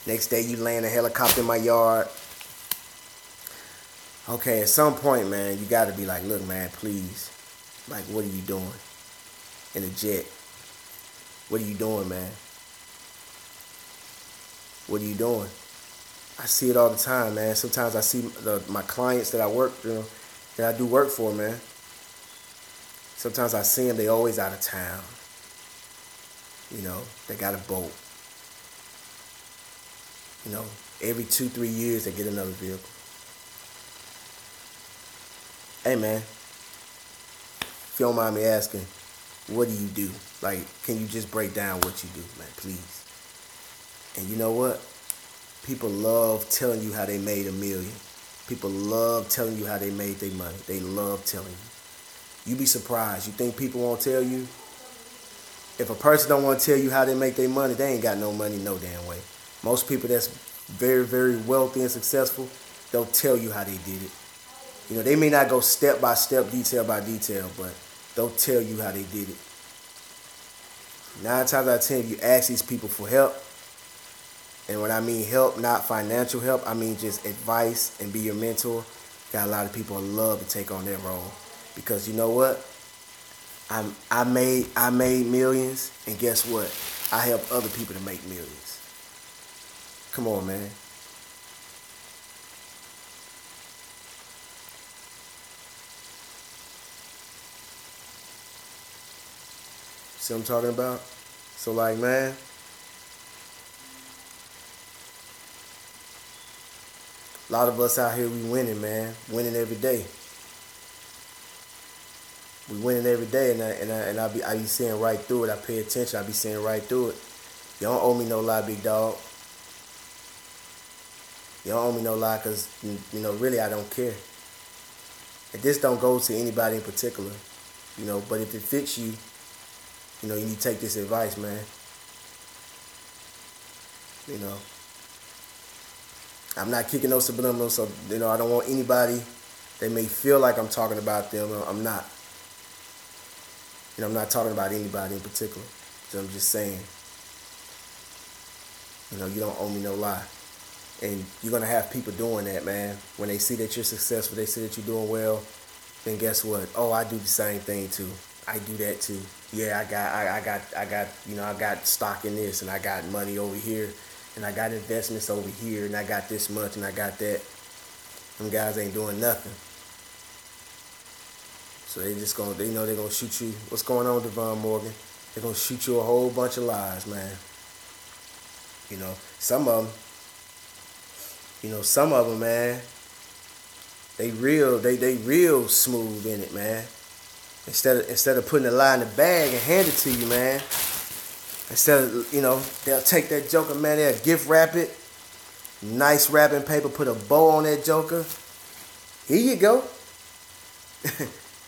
next day you land a helicopter in my yard. Okay, at some point, man, you gotta be like, look, man, please, like, what are you doing in a jet? What are you doing, man? What are you doing? I see it all the time, man. Sometimes I see my clients that I work, that I do work for, man. Sometimes I see them, they always out of town. You know, they got a boat. You know, every 2-3 years they get another vehicle. Hey, man, if you don't mind me asking, what do you do? Like, can you just break down what you do, man, please? And you know what? People love telling you how they made $1 million. People love telling you how they made their money. They love telling you. You be surprised. You think people won't tell you? If a person don't want to tell you how they make their money, they ain't got no money no damn way. Most people that's very, very wealthy and successful, they'll tell you how they did it. You know, they may not go step by step, detail by detail, but they'll tell you how they did it. 9 times out of 10, if you ask these people for help, and when I mean help, not financial help, I mean just advice and be your mentor, got a lot of people who love to take on that role. Because you know what? I made millions, and guess what? I help other people to make millions. Come on, man. See what I'm talking about? So like, man, a lot of us out here, we winning, man. Winning every day. We winning every day, and I be seeing right through it. I pay attention. I be seeing right through it. You don't owe me no lie, big dog. You don't owe me no lie, because, you know, really I don't care. And this don't go to anybody in particular, you know, but if it fits you, you know, you need to take this advice, man. You know, I'm not kicking no subliminals, so, you know, I don't want anybody that may feel like I'm talking about them. I'm not. You know, I'm not talking about anybody in particular. So I'm just saying, you know, you don't owe me no lie. And you're going to have people doing that, man. When they see that you're successful, they see that you're doing well, then guess what? Oh, I do the same thing too. I do that too. Yeah, I got, you know, I got stock in this, and I got money over here, and I got investments over here, and I got this much, and I got that. Them guys ain't doing nothing. So they just gonna, they know they're gonna shoot you. What's going on, Devon Morgan? They're gonna shoot you a whole bunch of lies, man. You know, some of them, man, they real smooth in it, man. Instead of putting the lie in the bag and hand it to you, man. Instead of, you know, they'll take that joker, man, they'll gift wrap it. Nice wrapping paper, put a bow on that joker. Here you go.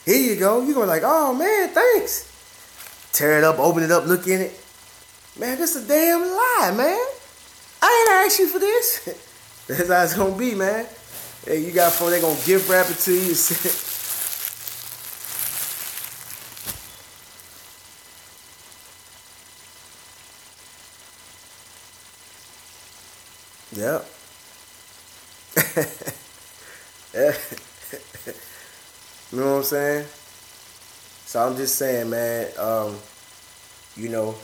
Here you go. You're going like, oh, man, thanks. Tear it up, open it up, look in it. Man, this a damn lie, man. I ain't asked you for this. That's how it's going to be, man. Hey, you got folks, they going to gift wrap it to you. Yep. You know what I'm saying? So I'm just saying, man, you know,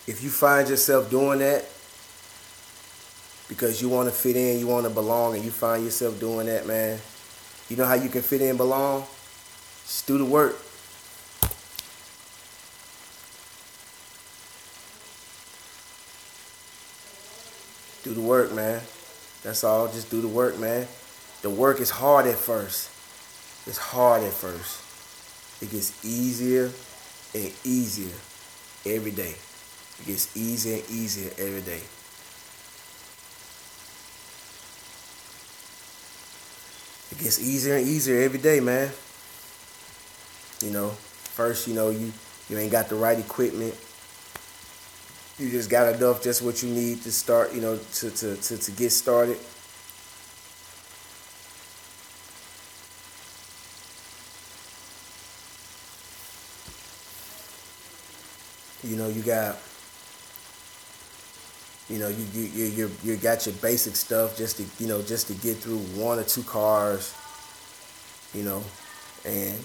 if you find yourself doing that because you want to fit in, you want to belong, and you find yourself doing that, man, you know how you can fit in and belong? Just do the work. Do the work, man. That's all. Just do the work, man. The work is hard at first. It's hard at first. It gets easier and easier every day. It gets easier and easier every day. It gets easier and easier every day, man. You know, first, you know, you ain't got the right equipment. You just got enough, just what you need to start, you know, to get started. You know, you got, you know, you got your basic stuff just to, you know, just to get through 1 or 2 cars, you know, and,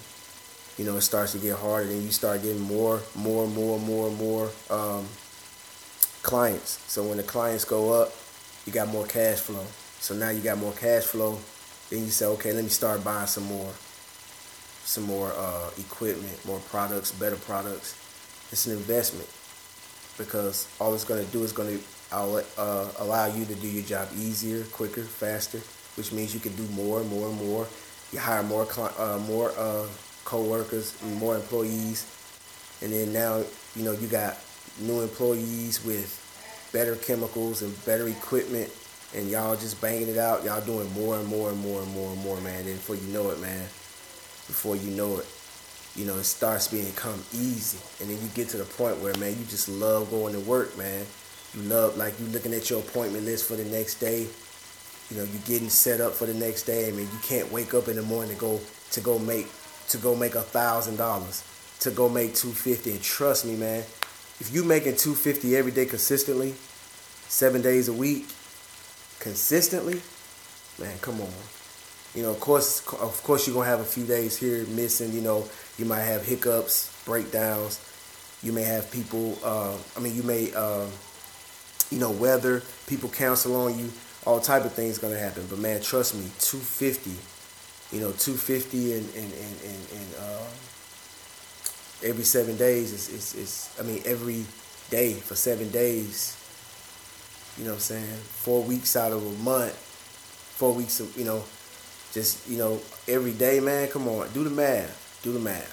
you know, it starts to get harder, and you start getting more clients. So when the clients go up, you got more cash flow. So now you got more cash flow. Then you say, okay, let me start buying some more equipment, more products, better products. It's an investment, because all it's going to do is going to allow you to do your job easier, quicker, faster, which means you can do more and more and more. You hire more co-workers, more employees, and then now, you know, you got new employees with better chemicals and better equipment, and y'all just banging it out. Y'all doing more and more and more and more and more, man. And before you know it, man, you know, it starts become easy. And then you get to the point where, man, you just love going to work, man. You love, like, you looking at your appointment list for the next day. You know, you getting set up for the next day. I mean, you can't wake up in the morning to go make $1,000, to go make $250. And trust me, man, if you making $250 every day consistently, 7 days a week, consistently, man, come on. You know, of course, you're gonna have a few days here missing. You know, you might have hiccups, breakdowns. You may have people. Weather. People cancel on you. All type of things gonna happen. But man, trust me, 250. You know, 250 and every 7 days is every day for 7 days. You know what I'm saying? 4 weeks out of a month. 4 weeks of, you know. Just, you know, every day, man, come on, do the math. Do the math.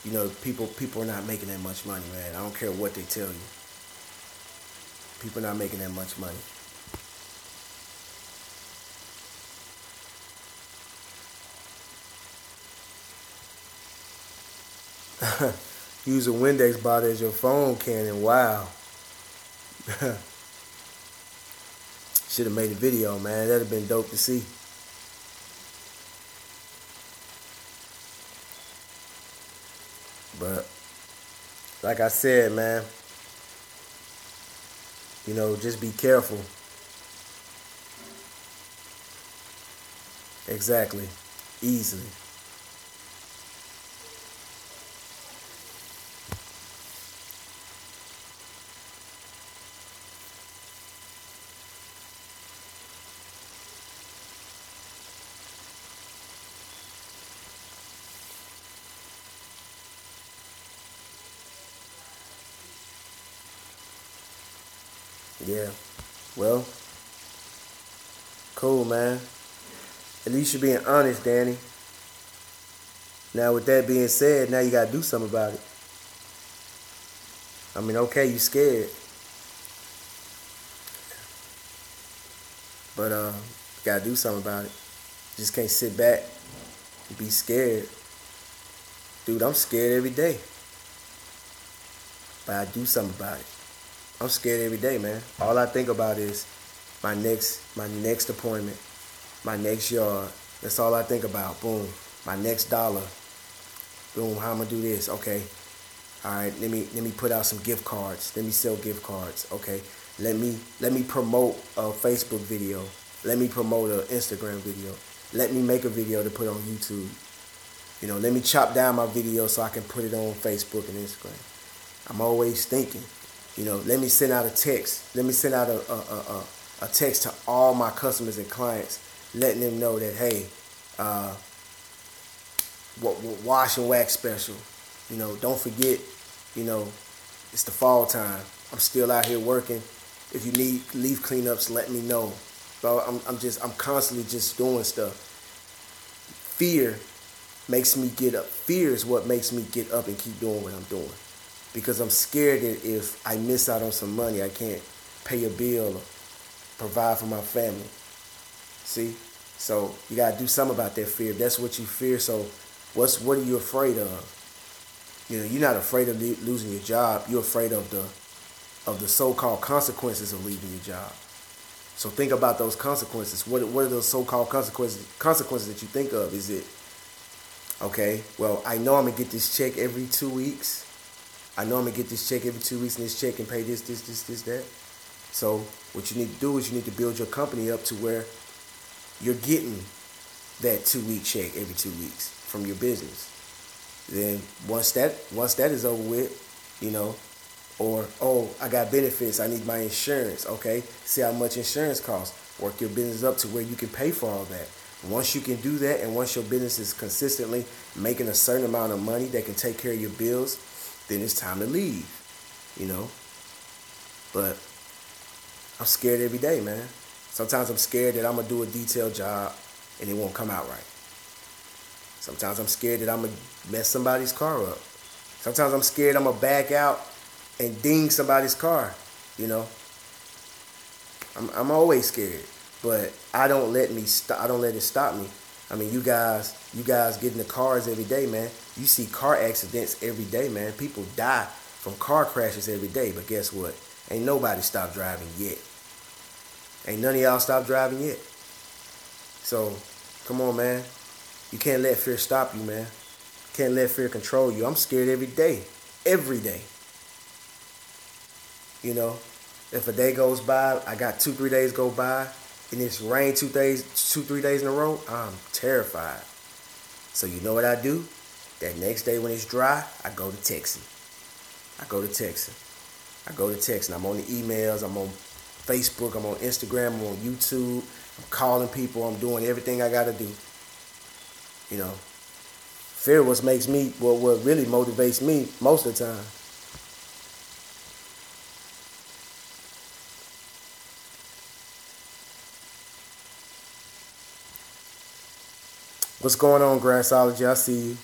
You know, people are not making that much money, man. I don't care what they tell you. People are not making that much money. Use a Windex bottle as your phone cannon. Wow. Should have made a video, man. That'd have been dope to see. But like I said, man, you know, just be careful. Exactly. Easily. Yeah. Well, cool, man. At least you're being honest, Danny. Now, with that being said, now you got to do something about it. I mean, okay, you scared. But you got to do something about it. You just can't sit back and be scared. Dude, I'm scared every day. But I do something about it. I'm scared every day, man. All I think about is my next appointment, my next yard. That's all I think about. Boom. My next dollar. Boom. How I'm gonna do this? Okay. All right. Let me put out some gift cards. Let me sell gift cards. Okay. Let me promote a Facebook video. Let me promote an Instagram video. let me make a video to put on YouTube. You know, let me chop down my video so I can put it on Facebook and Instagram. I'm always thinking, you know, let me send out a text. Let me send out a text to all my customers and clients, letting them know that, hey, wash and wax special. You know, don't forget, you know, it's the fall time. I'm still out here working. If you need leaf cleanups, let me know. So I'm constantly just doing stuff. Fear makes me get up. Fear is what makes me get up and keep doing what I'm doing. Because I'm scared that if I miss out on some money, I can't pay a bill or provide for my family. See? So you gotta do something about that fear. If that's what you fear. So what are you afraid of? You know, you're not afraid of losing your job. You're afraid of the so-called consequences of leaving your job. So think about those consequences. What are those so-called consequences that you think of? Is it, okay, well, I know I'm going to get this check every 2 weeks. I know I'm going to get this check every 2 weeks, and this check can pay this, that. So what you need to do is you need to build your company up to where you're getting that 2-week check every 2 weeks from your business. Then once that is over with, you know, or, oh, I got benefits, I need my insurance, okay? See how much insurance costs. Work your business up to where you can pay for all that. Once you can do that, and once your business is consistently making a certain amount of money that can take care of your bills, then it's time to leave, you know? But I'm scared every day, man. Sometimes I'm scared that I'm going to do a detailed job and it won't come out right. Sometimes I'm scared that I'm going to mess somebody's car up. Sometimes I'm scared I'm going to back out and ding somebody's car, you know. I'm always scared, but I don't let it stop me. I mean, you guys get in the cars every day, man. You see car accidents every day, man. People die from car crashes every day, but guess what? Ain't nobody stopped driving yet. Ain't none of y'all stopped driving yet. So, come on, man. You can't let fear stop you, man. Can't let fear control you. I'm scared every day. Every day. You know, if a day goes by, I got 2-3 days go by, and it's rained 2-3 days in a row, I'm terrified. So you know what I do? That next day when it's dry, I go to texting. I'm on the emails, I'm on Facebook, I'm on Instagram, I'm on YouTube, I'm calling people, I'm doing everything I gotta do. You know, fear what really motivates me most of the time. What's going on, Grassology? I see you.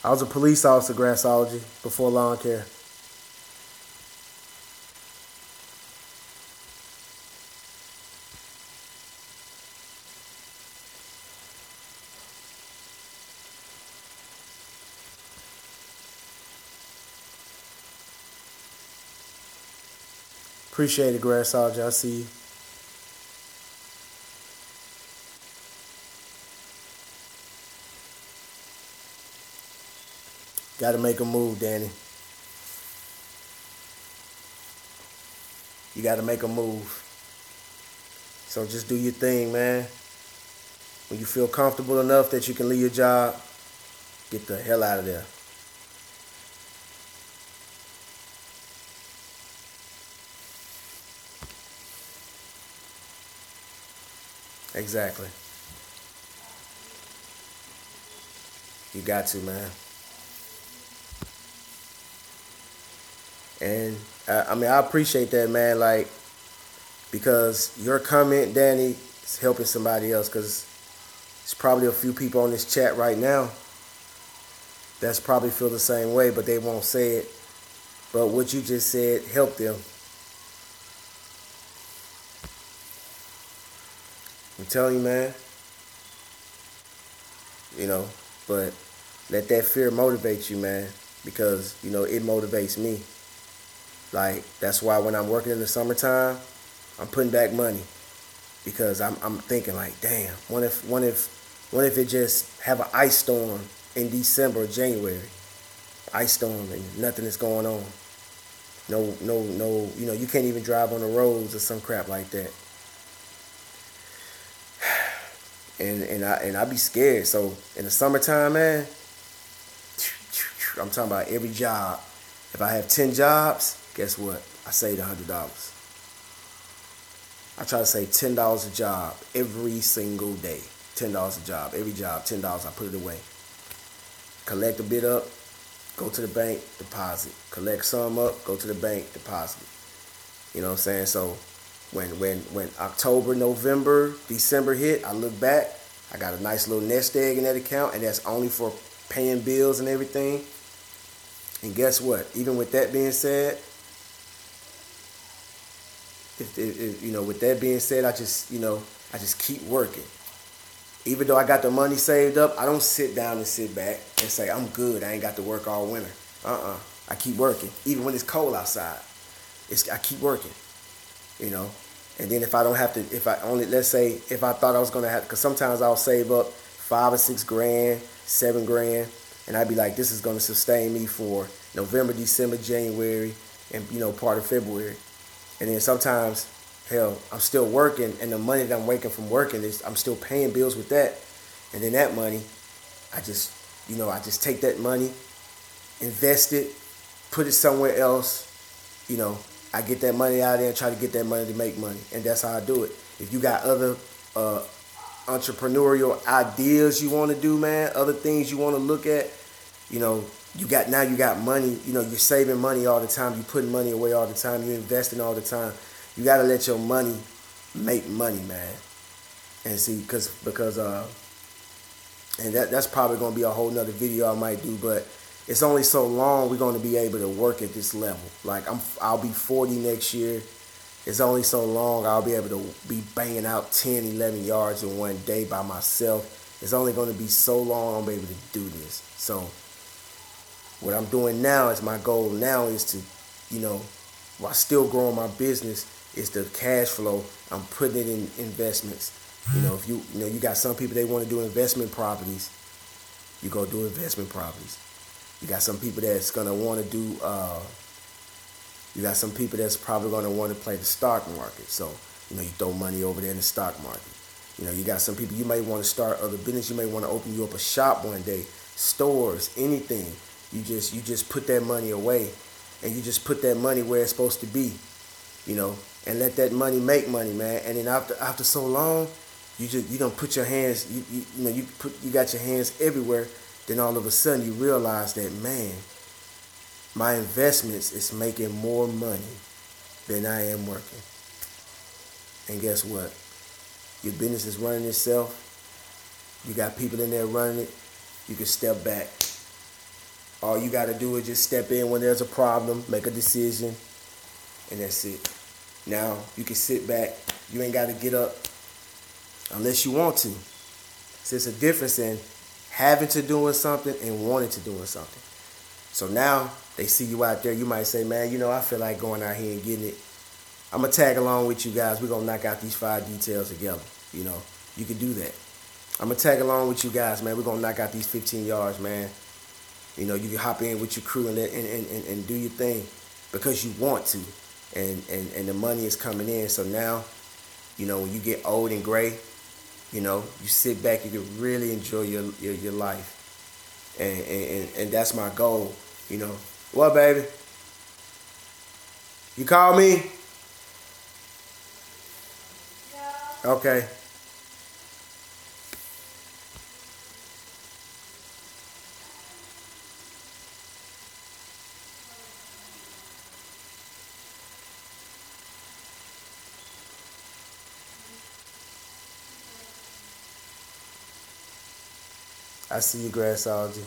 I was a police officer, Grassology, before lawn care. Appreciate it, Grassology. I see you. Got to make a move, Danny. You got to make a move. So just do your thing, man. When you feel comfortable enough that you can leave your job, get the hell out of there. Exactly. You got to, man. And I appreciate that, man, like, because your comment, Danny, is helping somebody else, because there's probably a few people on this chat right now that's probably feel the same way, but they won't say it. But what you just said helped them. I'm telling you, man. You know, but let that fear motivate you, man, because you know it motivates me. Like that's why when I'm working in the summertime, I'm putting back money because I'm thinking like, damn, what if it just have an ice storm in December or January, ice storm and nothing is going on. No, you know, you can't even drive on the roads or some crap like that. And I be scared. So in the summertime, man, I'm talking about every job. If I have 10 jobs, guess what? I saved $100. I try to save $10 a job every single day. $10 a job, every job, $10. I put it away. Collect a bit up, go to the bank, deposit. Collect some up, go to the bank, deposit. You know what I'm saying? So when October, November, December hit, I look back, I got a nice little nest egg in that account, and that's only for paying bills and everything. And guess what? Even with that being said, you know, with that being said, I just keep working. Even though I got the money saved up, I don't sit down and sit back and say, I'm good, I ain't got to work all winter. I keep working. Even when it's cold outside, I keep working, you know. And then if I don't have to, let's say, if I thought I was going to have, because sometimes I'll save up $5 or $6 grand, $7 grand, and I'd be like, this is going to sustain me for November, December, January, and, you know, part of February. And then sometimes, hell, I'm still working, and the money that I'm making from working I'm still paying bills with that. And then that money, I just take that money, invest it, put it somewhere else. You know, I get that money out of there and try to get that money to make money. And that's how I do it. If you got other entrepreneurial ideas you want to do, man, other things you want to look at, you know, you got money, you know, you're saving money all the time, you're putting money away all the time, you're investing all the time. You got to let your money make money, man. And see, because and that's probably going to be a whole nother video I might do, but it's only so long we're going to be able to work at this level. Like I'll be 40 next year. It's only so long I'll be able to be banging out 10, 11 yards in one day by myself. It's only going to be so long I'll be able to do this. So what I'm doing now is my goal now is to, you know, while still growing my business, is the cash flow. I'm putting it in investments. You know, if you got some people, they want to do investment properties. You go do investment properties. You got some people that's going to want to do, you got some people that's probably going to want to play the stock market. So, you know, you throw money over there in the stock market. You know, you got some people, you may want to start other business. You may want to open you up a shop one day, stores, anything. You just put that money away, and you just put that money where it's supposed to be, you know, and let that money make money, man. And then after so long, you don't put your hands, you got your hands everywhere. Then all of a sudden you realize that, man, my investments is making more money than I am working. And guess what? Your business is running itself. You got people in there running it. You can step back. All you got to do is just step in when there's a problem, make a decision, and that's it. Now, you can sit back. You ain't got to get up unless you want to. So it's a difference in having to doing something and wanting to doing something. So now they see you out there. You might say, man, you know, I feel like going out here and getting it. I'm going to tag along with you guys. We're going to knock out these 5 details together. You know, you can do that. I'm going to tag along with you guys, man. We're going to knock out these 15 yards, man. You know, you can hop in with your crew and do your thing because you want to. And the money is coming in. So now, you know, when you get old and gray, you know, you sit back, you can really enjoy your life. And that's my goal, you know. What, baby? You call me? No. Okay. I see you, Grassology.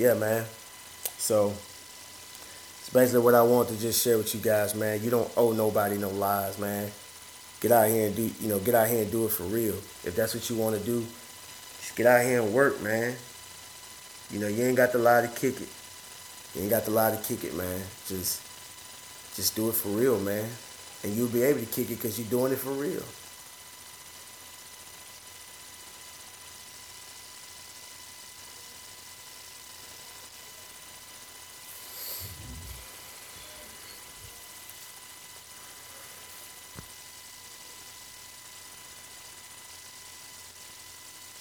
yeah, man. So it's basically what I want to just share with you guys, man. You don't owe nobody no lies, man. Get out here and get out here and do it for real. If that's what you want to do, just get out here and work, man. You ain't got to lie to kick it. You ain't got to lie to kick it, man. Just do it for real, man. And you'll be able to kick it because you're doing it for real.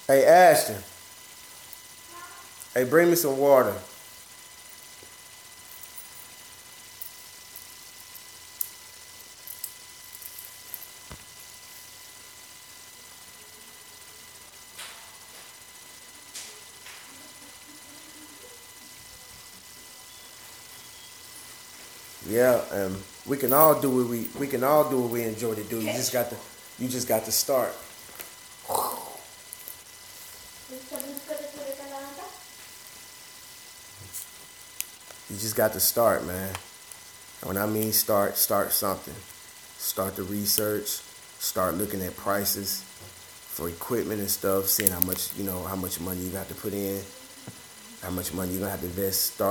Hey, Ashton. Hey, bring me some water. Yeah, we can all do what we enjoy to do. You just got to start. You just got to start, man. When I mean start something. Start the research. Start looking at prices for equipment and stuff. Seeing how much money you got to put in. How much money you're gonna have to invest.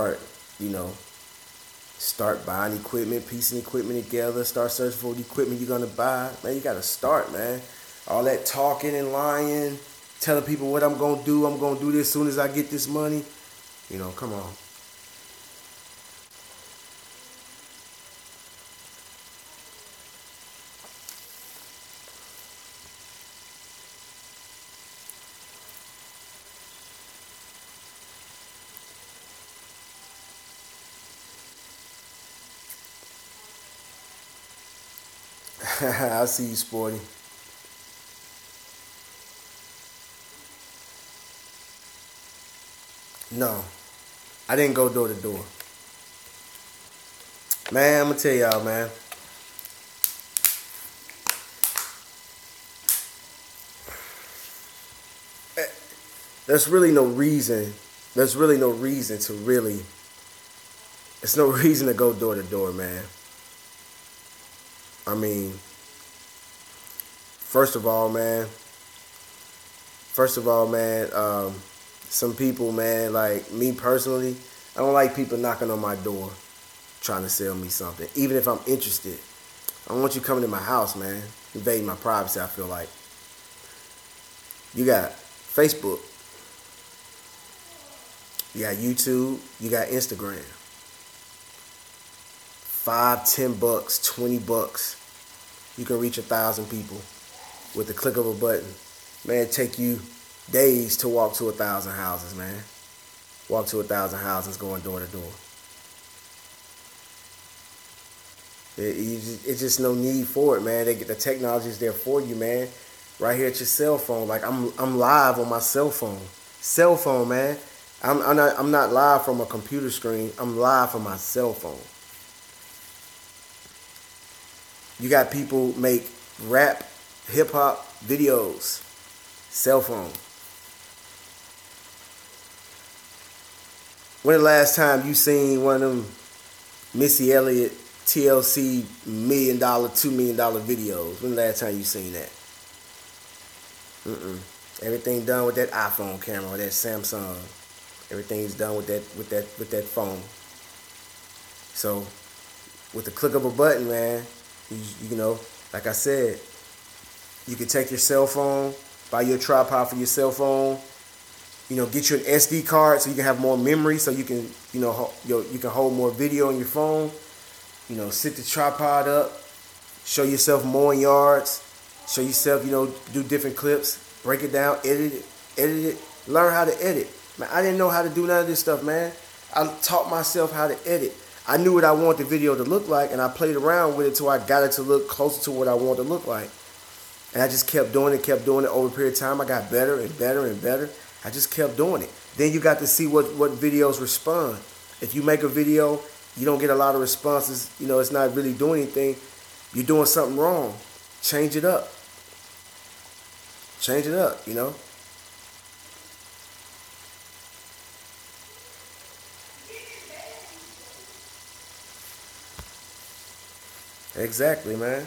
Start buying equipment, piecing equipment together. Start searching for the equipment you're gonna buy. Man, you gotta start, man. All that talking and lying, telling people what I'm gonna do. I'm gonna do this as soon as I get this money. Come on. I see you, Sporty. No, I didn't go door to door. Man, I'm going to tell y'all, man. There's really no reason. There's no reason to go door to door, man. I mean, first of all, man, some people, man, like me personally, I don't like people knocking on my door trying to sell me something. Even if I'm interested, I don't want you coming to my house, man, invading my privacy, I feel like. You got Facebook, you got YouTube, you got Instagram. $5, $10, $20. You can reach 1,000 people with the click of a button. Man, it take you days to walk to 1,000 houses, man. Walk to 1,000 houses going door to door. It's just no need for it, man. The technology is there for you, man. Right here at your cell phone. Like I'm live on my cell phone. Cell phone, man. I'm not live from a computer screen. I'm live from my cell phone. You got people make rap, hip hop videos, cell phone. When the last time you seen one of them Missy Elliott TLC $1 million, $2 million videos? When the last time you seen that? Everything done with that iPhone camera or that Samsung. Everything's done with that phone. So, with the click of a button, man. Like I said, you can take your cell phone, buy your tripod for your cell phone, get you an SD card so you can have more memory, so you can, you can hold more video on your phone. Sit the tripod up, show yourself mowing yards, show yourself, do different clips, break it down, edit it, learn how to edit. Man, I didn't know how to do none of this stuff, man. I taught myself how to edit. I knew what I wanted the video to look like, and I played around with it till I got it to look closer to what I wanted to look like. And I just kept doing it over a period of time. I got better and better and better. I just kept doing it. Then you got to see what videos respond. If you make a video, you don't get a lot of responses, it's not really doing anything, you're doing something wrong. Change it up. Exactly, man.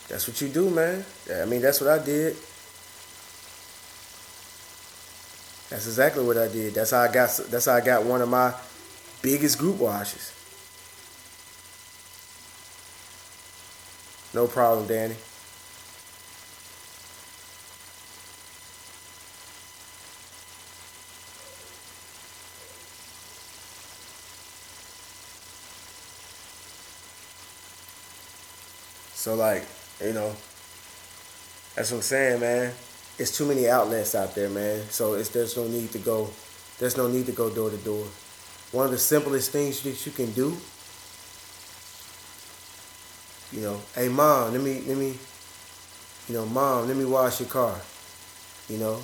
That's what you do, man. I mean, that's what I did. That's exactly what I did. That's how I got. That's how I got one of my biggest group washes. No problem, Danny. So like, you know, that's what I'm saying, man. It's too many outlets out there, man. So there's no need to go. There's no need to go door to door. One of the simplest things that you can do, you know, hey mom, mom, let me wash your car. You know,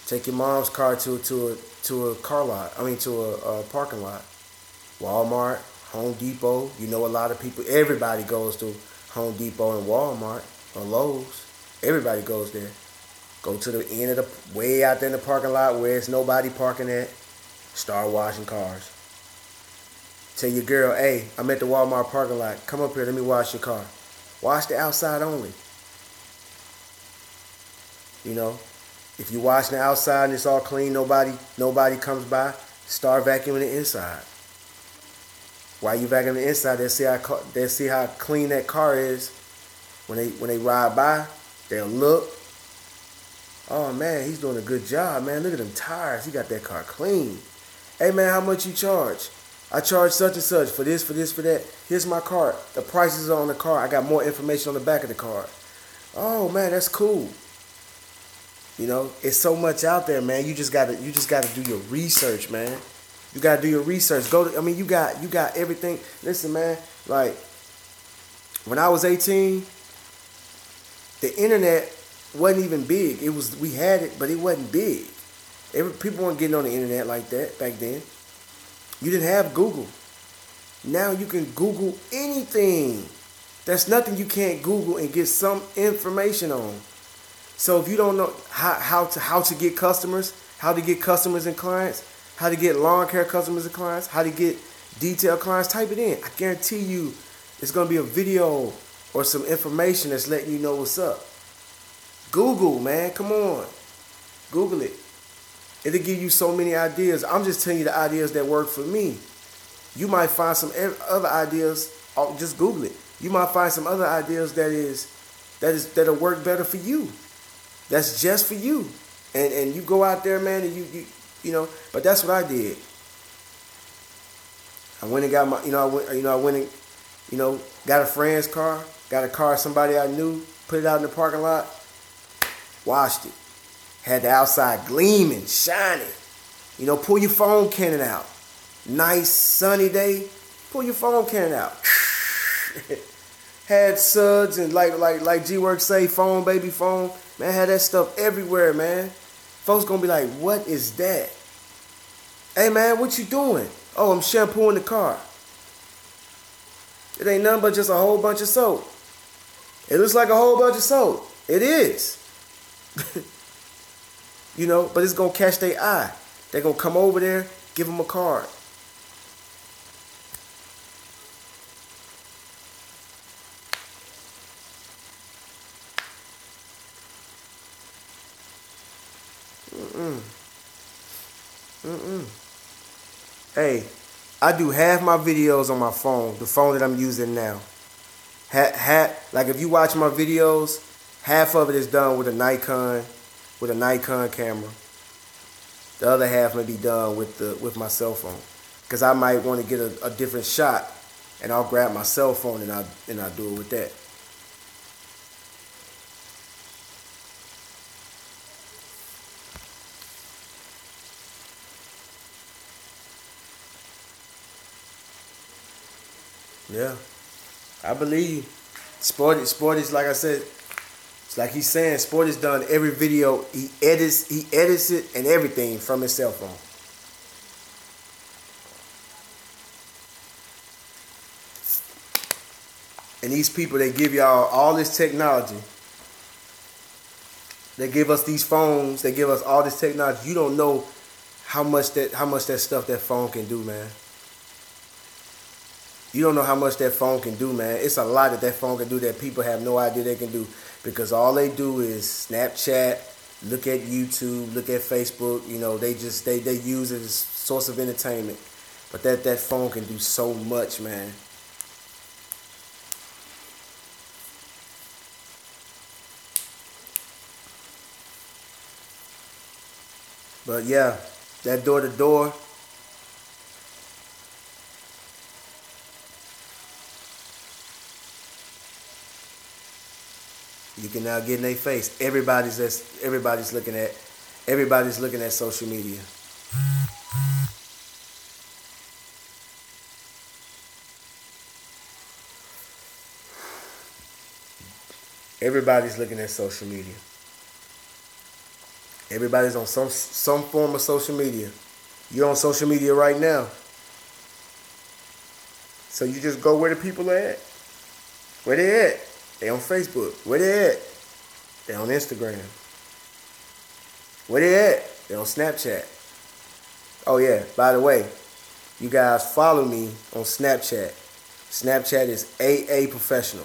take your mom's car to a car lot. I mean, to a parking lot. Walmart, Home Depot. You know, a lot of people. Everybody goes to Home Depot and Walmart or Lowe's. Everybody goes there. Go to the end of the way out there in the parking lot where there's nobody parking at. Start washing cars. Tell your girl, hey, I'm at the Walmart parking lot. Come up here, let me wash your car. Wash the outside only. You know, if you wash the outside and it's all clean, nobody comes by, start vacuuming the inside. While you vacuuming the inside, they'll see how clean that car is. When they ride by, they'll look. Oh man, he's doing a good job, man. Look at them tires. He got that car clean. Hey man, how much you charge? I charge such and such for this, for that. Here's my card. The prices are on the car. I got more information on the back of the card. Oh man, that's cool. You know, it's so much out there, man. You just gotta do your research, man. You gotta do your research. You got everything. Listen, man, like when I was 18, the internet wasn't even big. We had it, but it wasn't big. People weren't getting on the internet like that back then. You didn't have Google. Now you can Google anything. There's nothing you can't Google and get some information on. So if you don't know how to get customers, how to get customers and clients, how to get lawn care customers and clients, how to get detail clients, type it in. I guarantee you it's going to be a video or some information that's letting you know what's up. Google, man. Come on. Google it. It'll give you so many ideas. I'm just telling you the ideas that work for me. You might find some other ideas. Just Google it. You might find some other ideas that'll work better for you. That's just for you. And you go out there, man, and you know. But that's what I did. I went and got my, I went and, got a friend's car, got a car somebody I knew, put it out in the parking lot, washed it. Had the outside gleaming, shining. Pull your phone cannon out. Nice sunny day, pull your phone cannon out. Had suds and like G-Work say, phone, baby phone. Man, had that stuff everywhere, man. Folks gonna be like, what is that? Hey man, what you doing? Oh, I'm shampooing the car. It ain't nothing but just a whole bunch of soap. It looks like a whole bunch of soap. It is. But it's going to catch their eye. They're going to come over there, give them a card. Hey, I do half my videos on my phone, the phone that I'm using now. Like if you watch my videos, half of it is done with a Nikon camera. The other half may be done with my cell phone, because I might want to get a different shot, and I'll grab my cell phone and I'll do it with that. Yeah, I believe Sport is like I said. It's like he's saying, Sport has done every video. He edits it and everything from his cell phone. And these people, they give y'all all this technology. They give us these phones. They give us all this technology. You don't know how much that stuff that phone can do, man. You don't know how much that phone can do, man. It's a lot that phone can do that people have no idea they can do, because all they do is Snapchat, look at YouTube, look at Facebook. You know, they use it as a source of entertainment. But that phone can do so much, man. But yeah, that door to door. You can now get in their face. Everybody's looking at social media. Everybody's looking at social media. Everybody's on some form of social media. You're on social media right now. So you just go where the people are at. Where they at? They on Facebook. Where they at? They on Instagram. Where they at? They on Snapchat. Oh yeah, by the way, you guys follow me on Snapchat. Snapchat is AA Professional.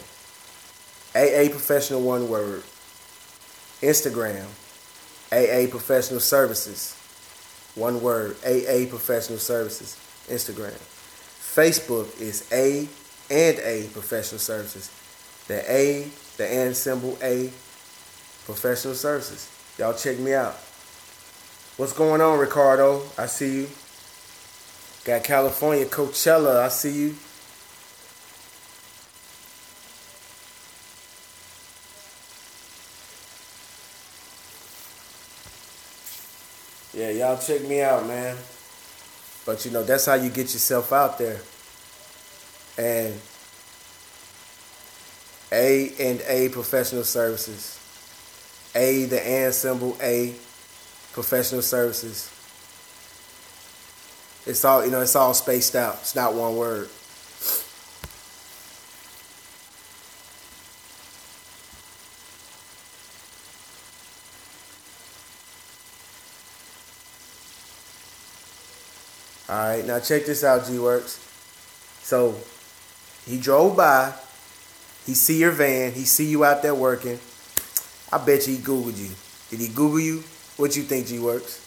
AA Professional, one word. Instagram, AA Professional Services. One word, AA Professional Services. Instagram. Facebook is A and A Professional Services. The A, the and symbol A, Professional Services. Y'all check me out. What's going on, Ricardo? I see you. Got California, Coachella. I see you. Yeah, y'all check me out, man. But you know, that's how you get yourself out there. And A Professional Services. A, the and symbol, A, Professional Services. It's all, you know, it's all spaced out. It's not one word. All right, now check this out, G-Works. So he drove by. He see your van. He see you out there working. I bet you he Googled you. Did he Google you? What you think, G-Works?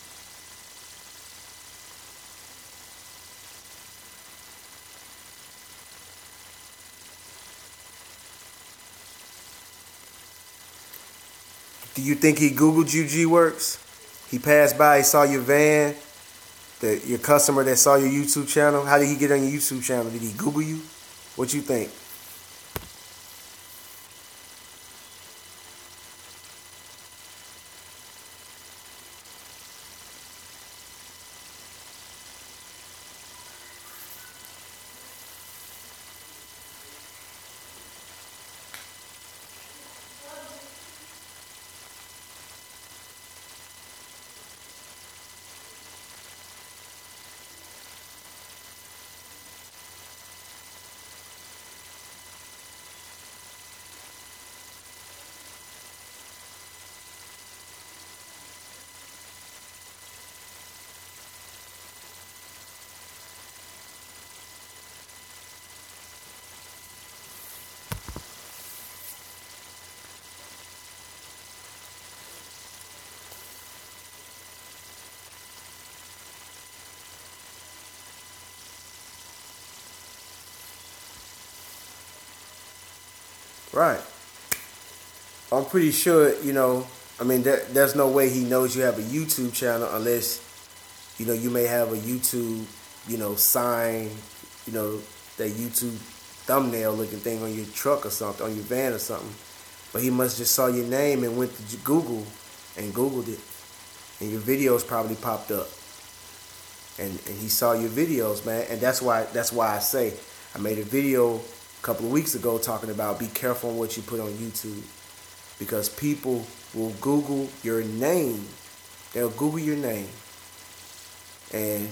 Do you think he Googled you, G-Works? He passed by, he saw your van, your customer that saw your YouTube channel. How did he get on your YouTube channel? Did he Google you? What you think? Right. I'm pretty sure, you know, I mean, there's no way he knows you have a YouTube channel unless, you know, you may have a YouTube, you know, sign, you know, that YouTube thumbnail looking thing on your truck or something, on your van or something. But he must just saw your name and went to Google and Googled it. And your videos probably popped up. And he saw your videos, man. And that's why I say I made a video a couple of weeks ago talking about be careful on what you put on YouTube, because people will Google your name. They'll Google your name, and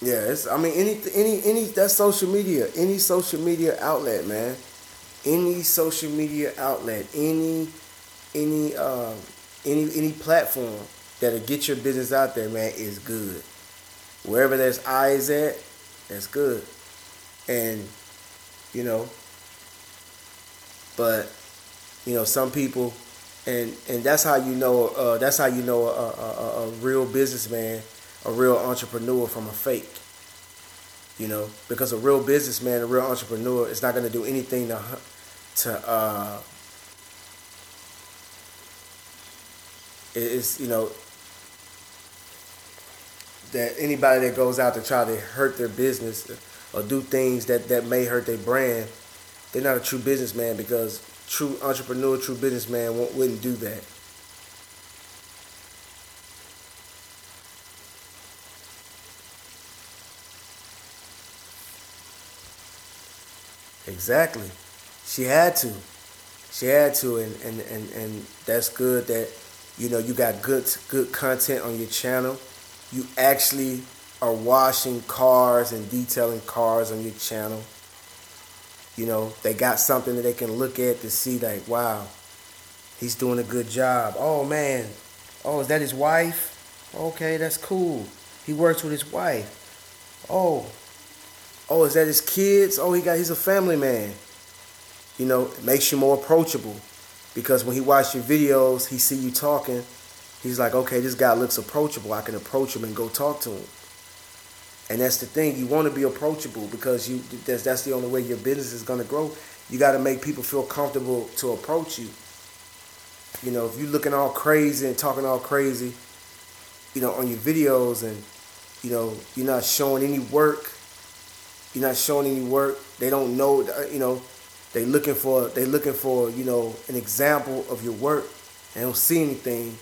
yeah, it's, I mean, any that's social media, any social media outlet, man, any social media outlet, any platform that'll get your business out there, man, is good. Wherever there's eyes at, that's good. And, you know, but, you know, some people, and that's how you know, a real businessman, a real entrepreneur from a fake. You know, because a real businessman, a real entrepreneur is not going to do anything to it's, you know, that anybody that goes out to try to hurt their business or do things that may hurt their brand, they're not a true businessman, because true entrepreneur, true businessman wouldn't do that. Exactly. She had to. She had to, and that's good that, you know, you got good content on your channel. You actually are washing cars and detailing cars on your channel. You know, they got something that they can look at to see, like, wow, he's doing a good job. Oh, man. Oh, is that his wife? Okay, that's cool. He works with his wife. Oh, is that his kids? Oh, he's a family man. You know, it makes you more approachable, because when he watches your videos, he see you talking. He's like, okay, this guy looks approachable. I can approach him and go talk to him. And that's the thing. You want to be approachable, because that's the only way your business is going to grow. You got to make people feel comfortable to approach you. You know, if you're looking all crazy and talking all crazy, you know, on your videos, and, you know, you're not showing any work. You're not showing any work. They don't know, you know, they looking for, you know, an example of your work. They don't see anything.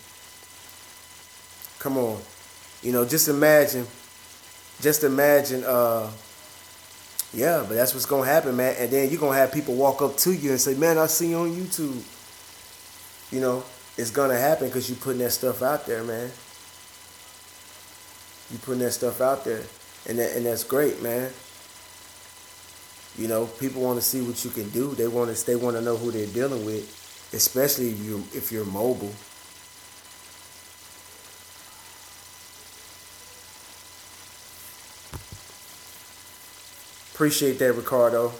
Come on. You know, just imagine, yeah, but that's what's going to happen, man. And then you're going to have people walk up to you and say, man, I see you on YouTube. You know, it's going to happen because you're putting that stuff out there, man. You're putting that stuff out there. And that's great, man. You know, people want to see what you can do. They want to know who they're dealing with, especially if you're mobile. Appreciate that, Ricardo.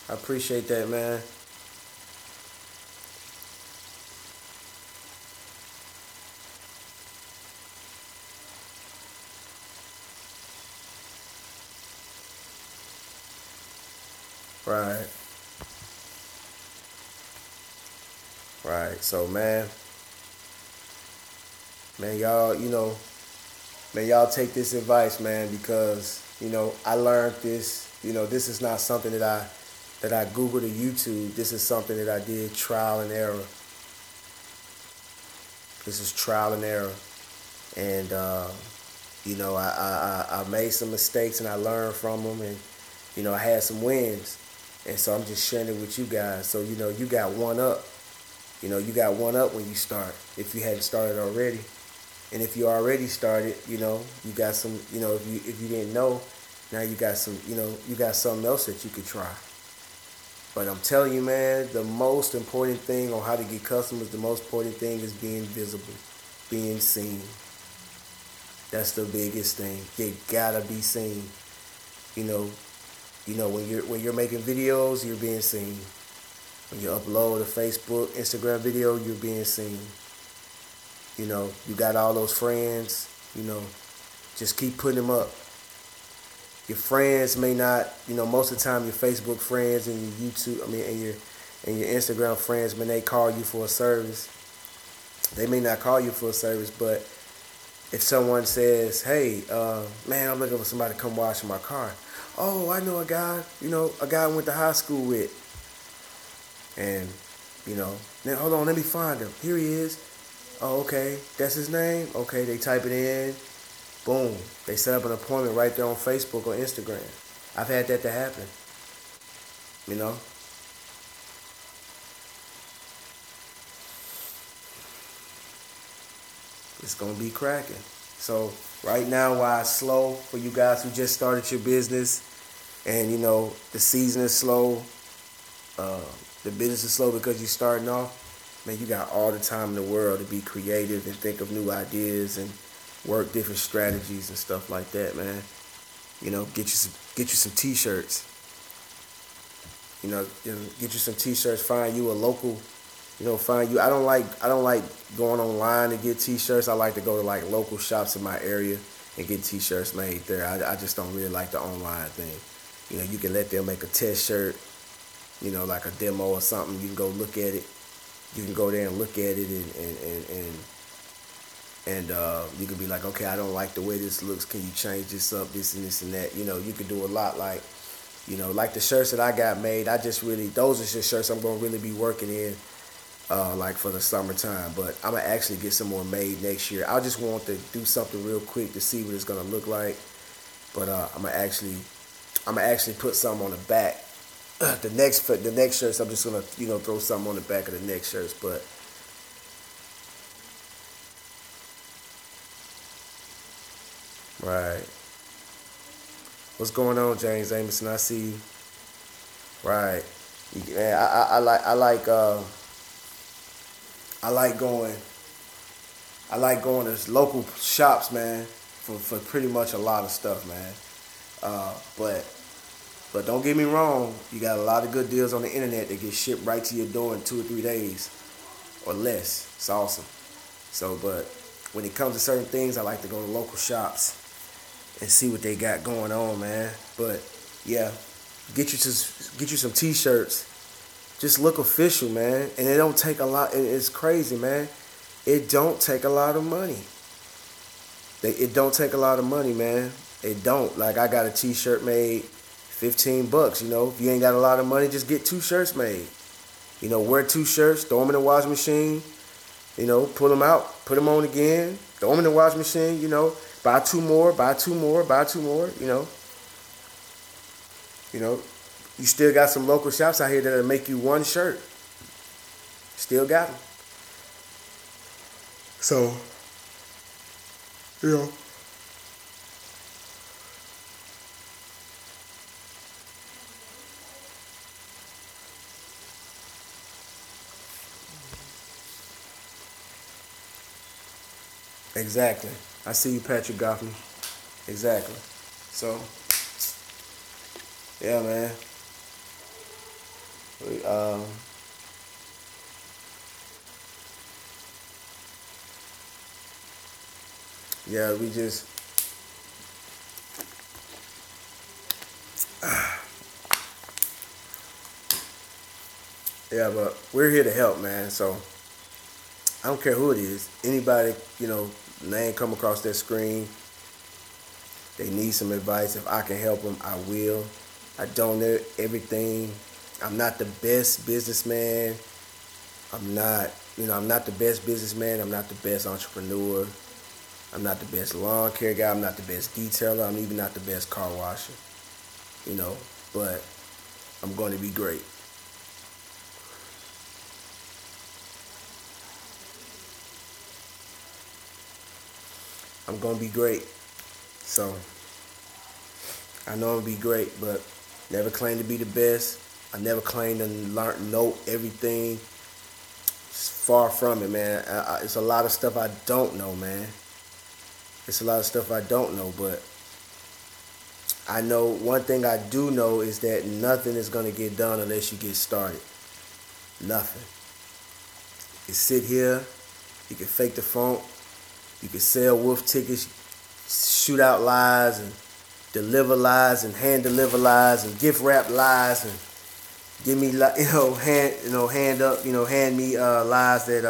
I appreciate that, man. Right. Right. So, man, y'all, you know, man, y'all take this advice, man, because, you know, I learned this. You know, this is not something that I Googled or YouTube. This is something that I did trial and error. This is trial and error. And, you know, I made some mistakes and I learned from them, and, you know, I had some wins. And so I'm just sharing it with you guys. So, you know, you got one up. You know, you got one up when you start, if you hadn't started already. And if you already started, you know, you got some, you know, if you didn't know, now you got some, you know, you got something else that you could try. But I'm telling you, man, the most important thing on how to get customers, the most important thing is being visible, being seen. That's the biggest thing. You gotta be seen. You know, when you're making videos, you're being seen. When you upload a Facebook, Instagram video, you're being seen. You know, you got all those friends, you know, just keep putting them up. Your friends may not, you know, most of the time your Facebook friends and your YouTube, and your Instagram friends, when they call you for a service, they may not call you for a service, but if someone says, hey, man, I'm looking for somebody to come wash my car. Oh, I know a guy, you know, a guy I went to high school with. And, you know, then hold on, let me find him. Here he is. Oh, okay, that's his name? Okay, they type it in. Boom. They set up an appointment right there on Facebook or Instagram. I've had that to happen. You know? It's going to be cracking. So right now, while it's slow for you guys who just started your business, and, you know, the season is slow, the business is slow because you're starting off, man, you got all the time in the world to be creative and think of new ideas and work different strategies and stuff like that, man. You know, get you some t-shirts. Get you some t-shirts. Find you a local. Find you. I don't like going online to get t-shirts. I like to go to like local shops in my area and get t-shirts made there. I just don't really like the online thing. You can let them make a test shirt. Like a demo or something. You can go look at it. You can go there and look at it and you can be like, okay, I don't like the way this looks. Can you change this up, this and this and that? You can do a lot like the shirts that I got made. Those are just shirts I'm going to really be working in like for the summertime. But I'm going to actually get some more made next year. I just want to do something real quick to see what it's going to look like. But I'm going to actually put something on the back. The next shirts, I'm just going to, throw something on the back of the next shirts. But right. What's going on, James Amison? I see you. Right. Man, I like going to local shops, man, for pretty much a lot of stuff, man. But don't get me wrong, you got a lot of good deals on the internet that get shipped right to your door in 2 or 3 days or less. It's awesome. So, but when it comes to certain things, I like to go to local shops and see what they got going on, man. But yeah, get you some t-shirts. Just look official, man. And it don't take a lot. It's crazy, man. It don't take a lot of money. It don't take a lot of money, man. It don't. Like, I got a t-shirt made, $15. If you ain't got a lot of money, just get 2 shirts made. Wear 2 shirts, throw them in the washing machine. Pull them out, put them on again, throw them in the washing machine. Buy 2 more, buy 2 more, buy 2 more. You still got some local shops out here that'll make you 1 shirt. Still got them. So, Exactly. I see you, Patrick Goffman. Exactly. So, yeah, man. We just but we're here to help, man. So I don't care who it is. Anybody, name come across their screen, they need some advice. If I can help them, I will. I don't know everything. I'm not the best businessman. I'm not the best businessman. I'm not the best entrepreneur. I'm not the best lawn care guy. I'm not the best detailer. I'm even not the best car washer. But I'm going to be great. I'm going to be great. So, I know I'm going to be great, but never claim to be the best. I never claim to know everything. It's far from it, man. It's a lot of stuff I don't know, man. It's a lot of stuff I don't know, but I know one thing I do know is that nothing is going to get done unless you get started. Nothing. You sit here, you can fake the funk, you can sell wolf tickets, shoot out lies and deliver lies and hand deliver lies and gift wrap lies and give me hand me lies that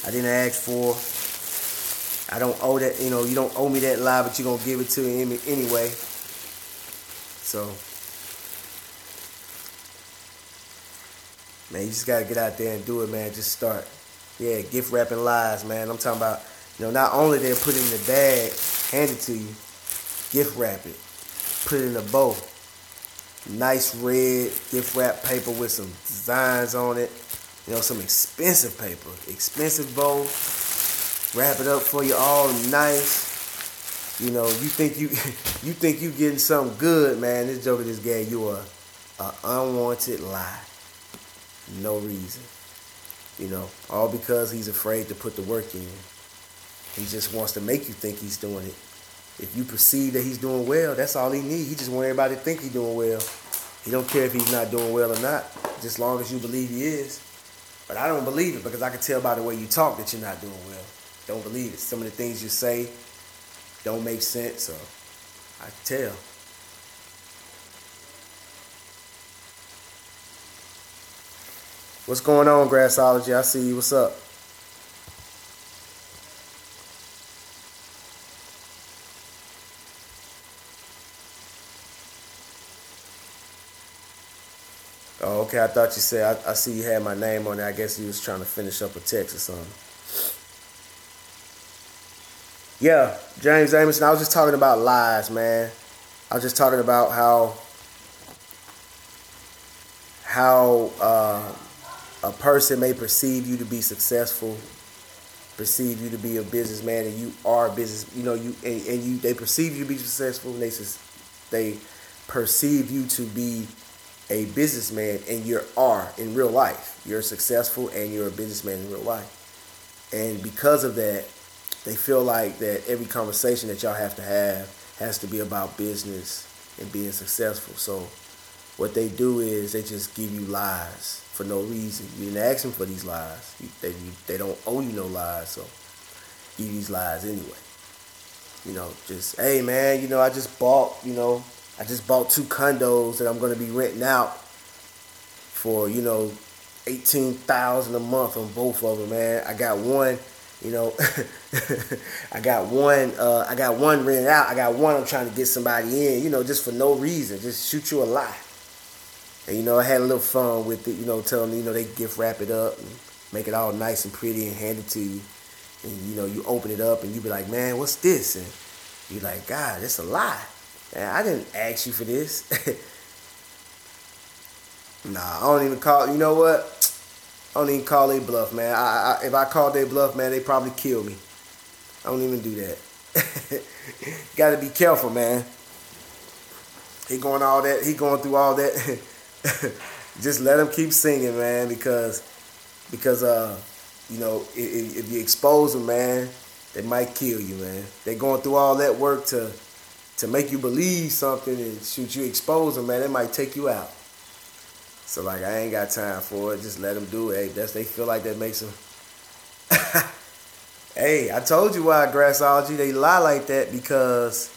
I didn't ask for. I don't owe that, you don't owe me that lie, but you're going to give it to me anyway. So, man, you just got to get out there and do it, man. Just start. Yeah, gift wrapping lies, man. I'm talking about, not only they put it in the bag, hand it to you, gift wrap it, put it in a bow. Nice red gift wrap paper with some designs on it. Some expensive paper, expensive bow. Wrap it up for you all nice. You think you getting something good, man. This joker just gave you a unwanted lie. No reason. All because he's afraid to put the work in. He just wants to make you think he's doing it. If you perceive that he's doing well, that's all he needs. He just wants everybody to think he's doing well. He don't care if he's not doing well or not, just long as you believe he is. But I don't believe it because I can tell by the way you talk that you're not doing well. Don't believe it. Some of the things you say don't make sense, or I can tell. What's going on, Grassology? I see you. What's up? Oh, okay. I thought you said, I see you had my name on there. I guess you was trying to finish up a text or something. Yeah, James Amerson, I was just talking about lies, man. I was just talking about how a person may perceive you to be successful, perceive you to be a businessman, and you are a business. You know, they perceive you to be successful, and they perceive you to be a businessman, and you are in real life. You're successful, and you're a businessman in real life. And because of that, they feel like that every conversation that y'all have to have has to be about business and being successful. So what they do is they just give you lies for no reason. You didn't ask them for these lies. They don't owe you no lies, so give you these lies anyway. You know, just, hey man, you know, I just bought 2 condos that I'm going to be renting out for, you know, $18,000 a month on both of them, man. I got one, you know, I got one rented out. I got one I'm trying to get somebody in, you know, just for no reason, just shoot you a lie. And, you know, I had a little fun with it, you know, telling them, you know, they gift wrap it up and make it all nice and pretty and hand it to you. And, you know, you open it up and you be like, man, what's this? And you're like, God, it's a lie. Man, I didn't ask you for this. Nah, I don't even call, you know what? I don't even call they bluff, man. If I called they bluff, man, they probably kill me. I don't even do that. Got to be careful, man. He going through all that. Just let him keep singing, man, because you know, if you expose them, man, they might kill you, man. They going through all that work to make you believe something, and shoot, you expose them, man, they might take you out. So, like, I ain't got time for it. Just let them do it. Hey, they feel like that makes them. Hey, I told you why, Grassology. They lie like that because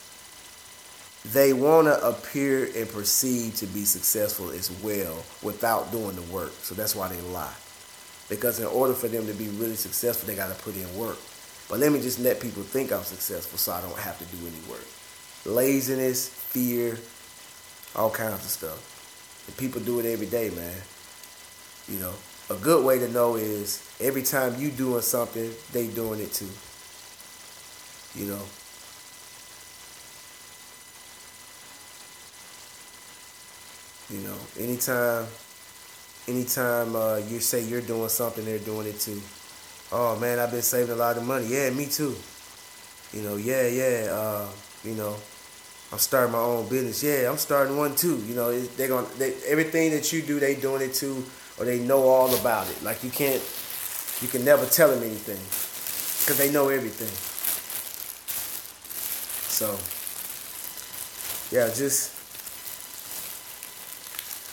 they want to appear and perceive to be successful as well without doing the work. So that's why they lie. Because in order for them to be really successful, they got to put in work. But let me just let people think I'm successful so I don't have to do any work. Laziness, fear, all kinds of stuff. And people do it every day, man. You know, a good way to know is every time you doing something, they doing it too. You know. You know, anytime you say you're doing something, they're doing it too. Oh man, I've been saving a lot of money. Yeah, me too. You know, you know, I'm starting my own business. Yeah, I'm starting one too. You know, everything that you do, they doing it too, or they know all about it. Like you can never tell them anything because they know everything. So, yeah,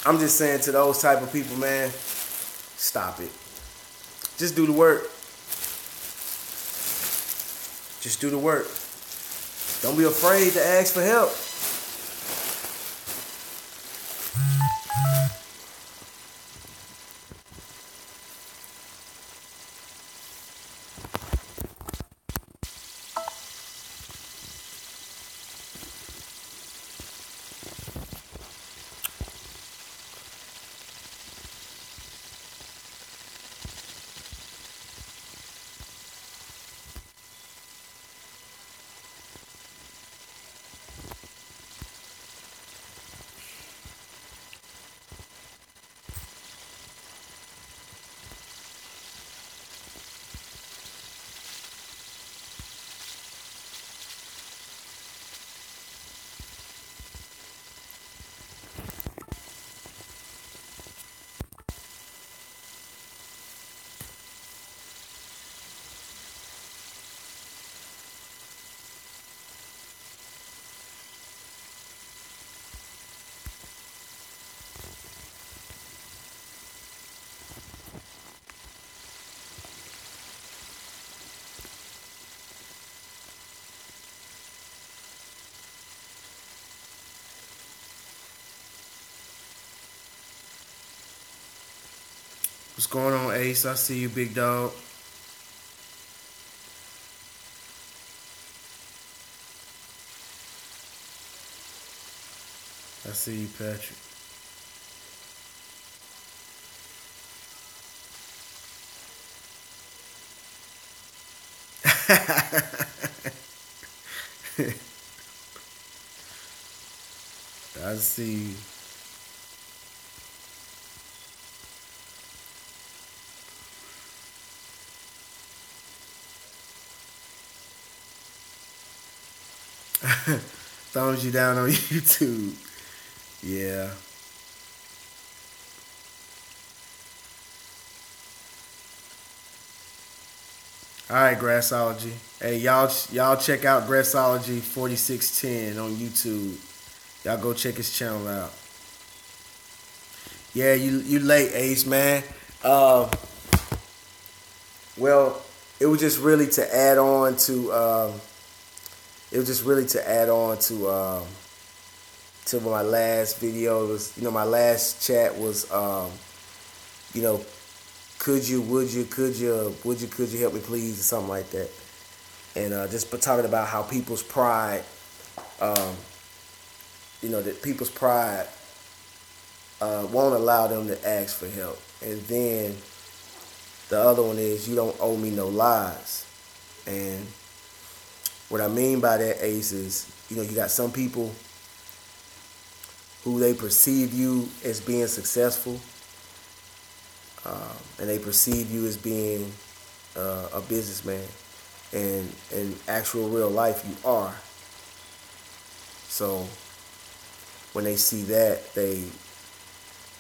I'm just saying to those type of people, man, stop it. Just do the work. Just do the work. Don't be afraid to ask for help. What's going on, Ace? I see you, big dog. I see you, Patrick. I see you. Thumbs you down on YouTube. Yeah. All right, Grassology. Hey, y'all check out Grassology 4610 on YouTube. Y'all go check his channel out. Yeah, you late, Ace, man. Well, it was just really to add on to to my last video. It was, my last chat was you know, could you help me please, or something like that. And just talking about how people's pride, that people's pride won't allow them to ask for help. And then the other one is, you don't owe me no lies. And what I mean by that, Ace, is, you got some people who they perceive you as being successful, and they perceive you as being a businessman, and in actual real life you are. So when they see that, they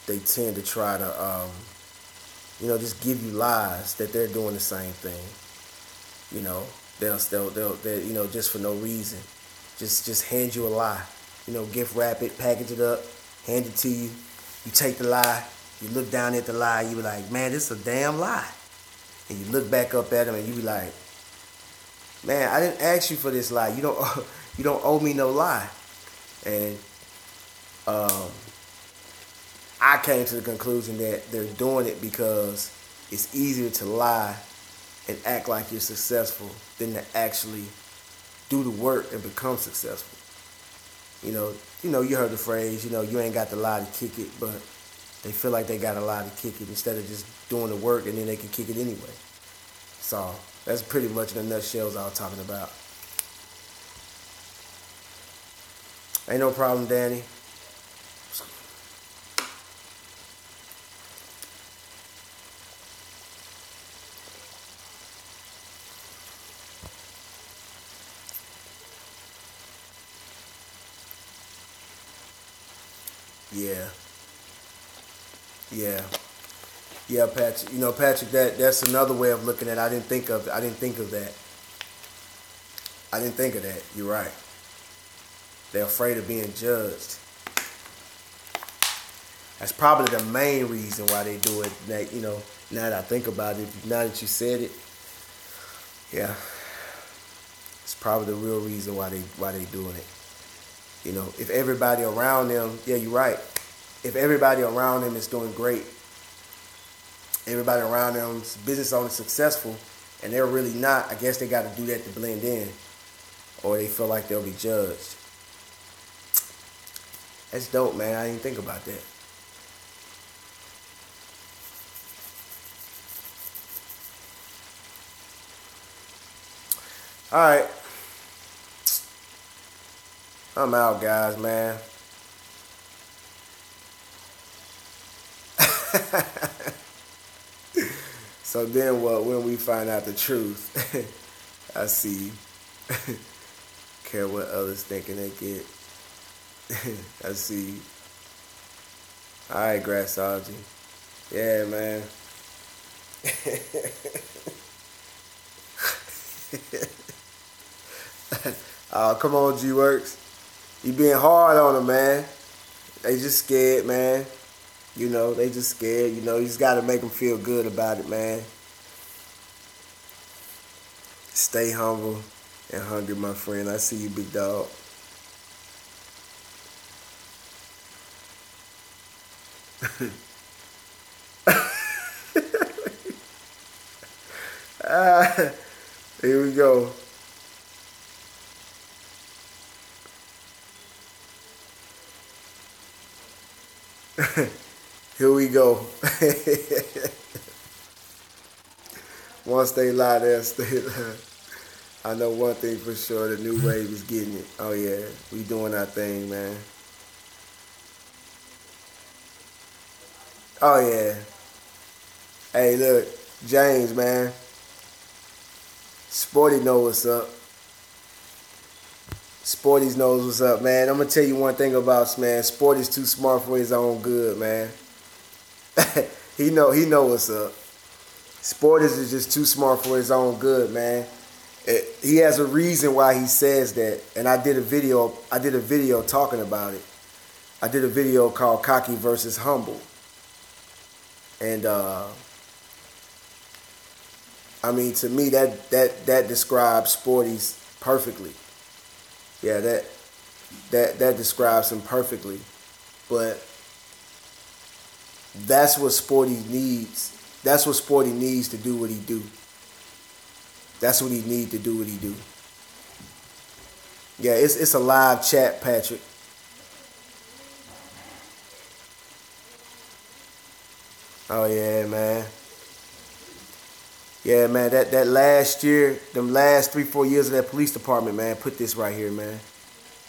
tend to try to just give you lies that they're doing the same thing. They'll just for no reason, just hand you a lie. Gift wrap it, package it up, hand it to you. You take the lie, you look down at the lie, you be like, man, this is a damn lie. And you look back up at them and you be like, man, I didn't ask you for this lie. You don't owe me no lie. And I came to the conclusion that they're doing it because it's easier to lie and act like you're successful than to actually do the work and become successful. You heard the phrase, you ain't got the lie to kick it, but they feel like they got a lie to kick it instead of just doing the work, and then they can kick it anyway. So that's pretty much in a nutshell what I was talking about. Ain't no problem, Danny. Yeah, Patrick. Patrick, that's another way of looking at it. I didn't think of that. I didn't think of that. You're right. They're afraid of being judged. That's probably the main reason why they do it. That, now that I think about it, now that you said it, yeah, it's probably the real reason why they doing it. If everybody around them, yeah, you're right. If everybody around them is doing great, everybody around them is business owner successful, and they're really not, I guess they got to do that to blend in, or they feel like they'll be judged. That's dope, man. I didn't think about that. All right. I'm out, guys, man. So then what, when we find out the truth? I see you. Care what others thinking they get. I see you. Alright, Grassology. Yeah, man. Oh, come on, G-Works. You being hard on them, man. They just scared, man. They just scared. You just got to make them feel good about it, man. Stay humble and hungry, my friend. I see you, big dog. Here we go. Here we go. Once they lie, they'll stay lie. I know one thing for sure, the new wave is getting it. Oh yeah, we doing our thing, man. Oh yeah. Hey, look, James, man. Sporty know what's up. Sporty's knows what's up, man. I'm gonna tell you one thing about man. Sporty's too smart for his own good, man. he know what's up. Sporty's is just too smart for his own good, man. He has a reason why he says that, and I did a video talking about it. I did a video called Cocky versus Humble. And I mean, to me that describes Sporty's perfectly. Yeah, that describes him perfectly. But that's what Sporty needs. That's what Sporty needs to do what he do. That's what he need to do what he do. Yeah, it's a live chat, Patrick. Oh yeah, man. Yeah, man, that last year, them last 3-4 years of that police department, man, put this right here, man.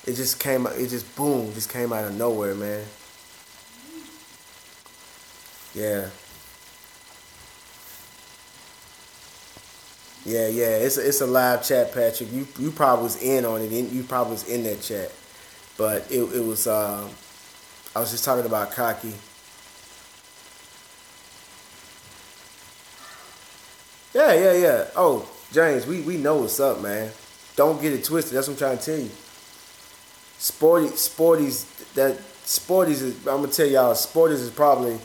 It just came out of nowhere, man. Yeah. Yeah, it's a live chat, Patrick. You probably was in on it. You probably was in that chat, but it was. I was just talking about Cocky. Yeah. Oh, James, we know what's up, man. Don't get it twisted. That's what I'm trying to tell you. Sporty's is. I'm gonna tell y'all, Sporty's is probably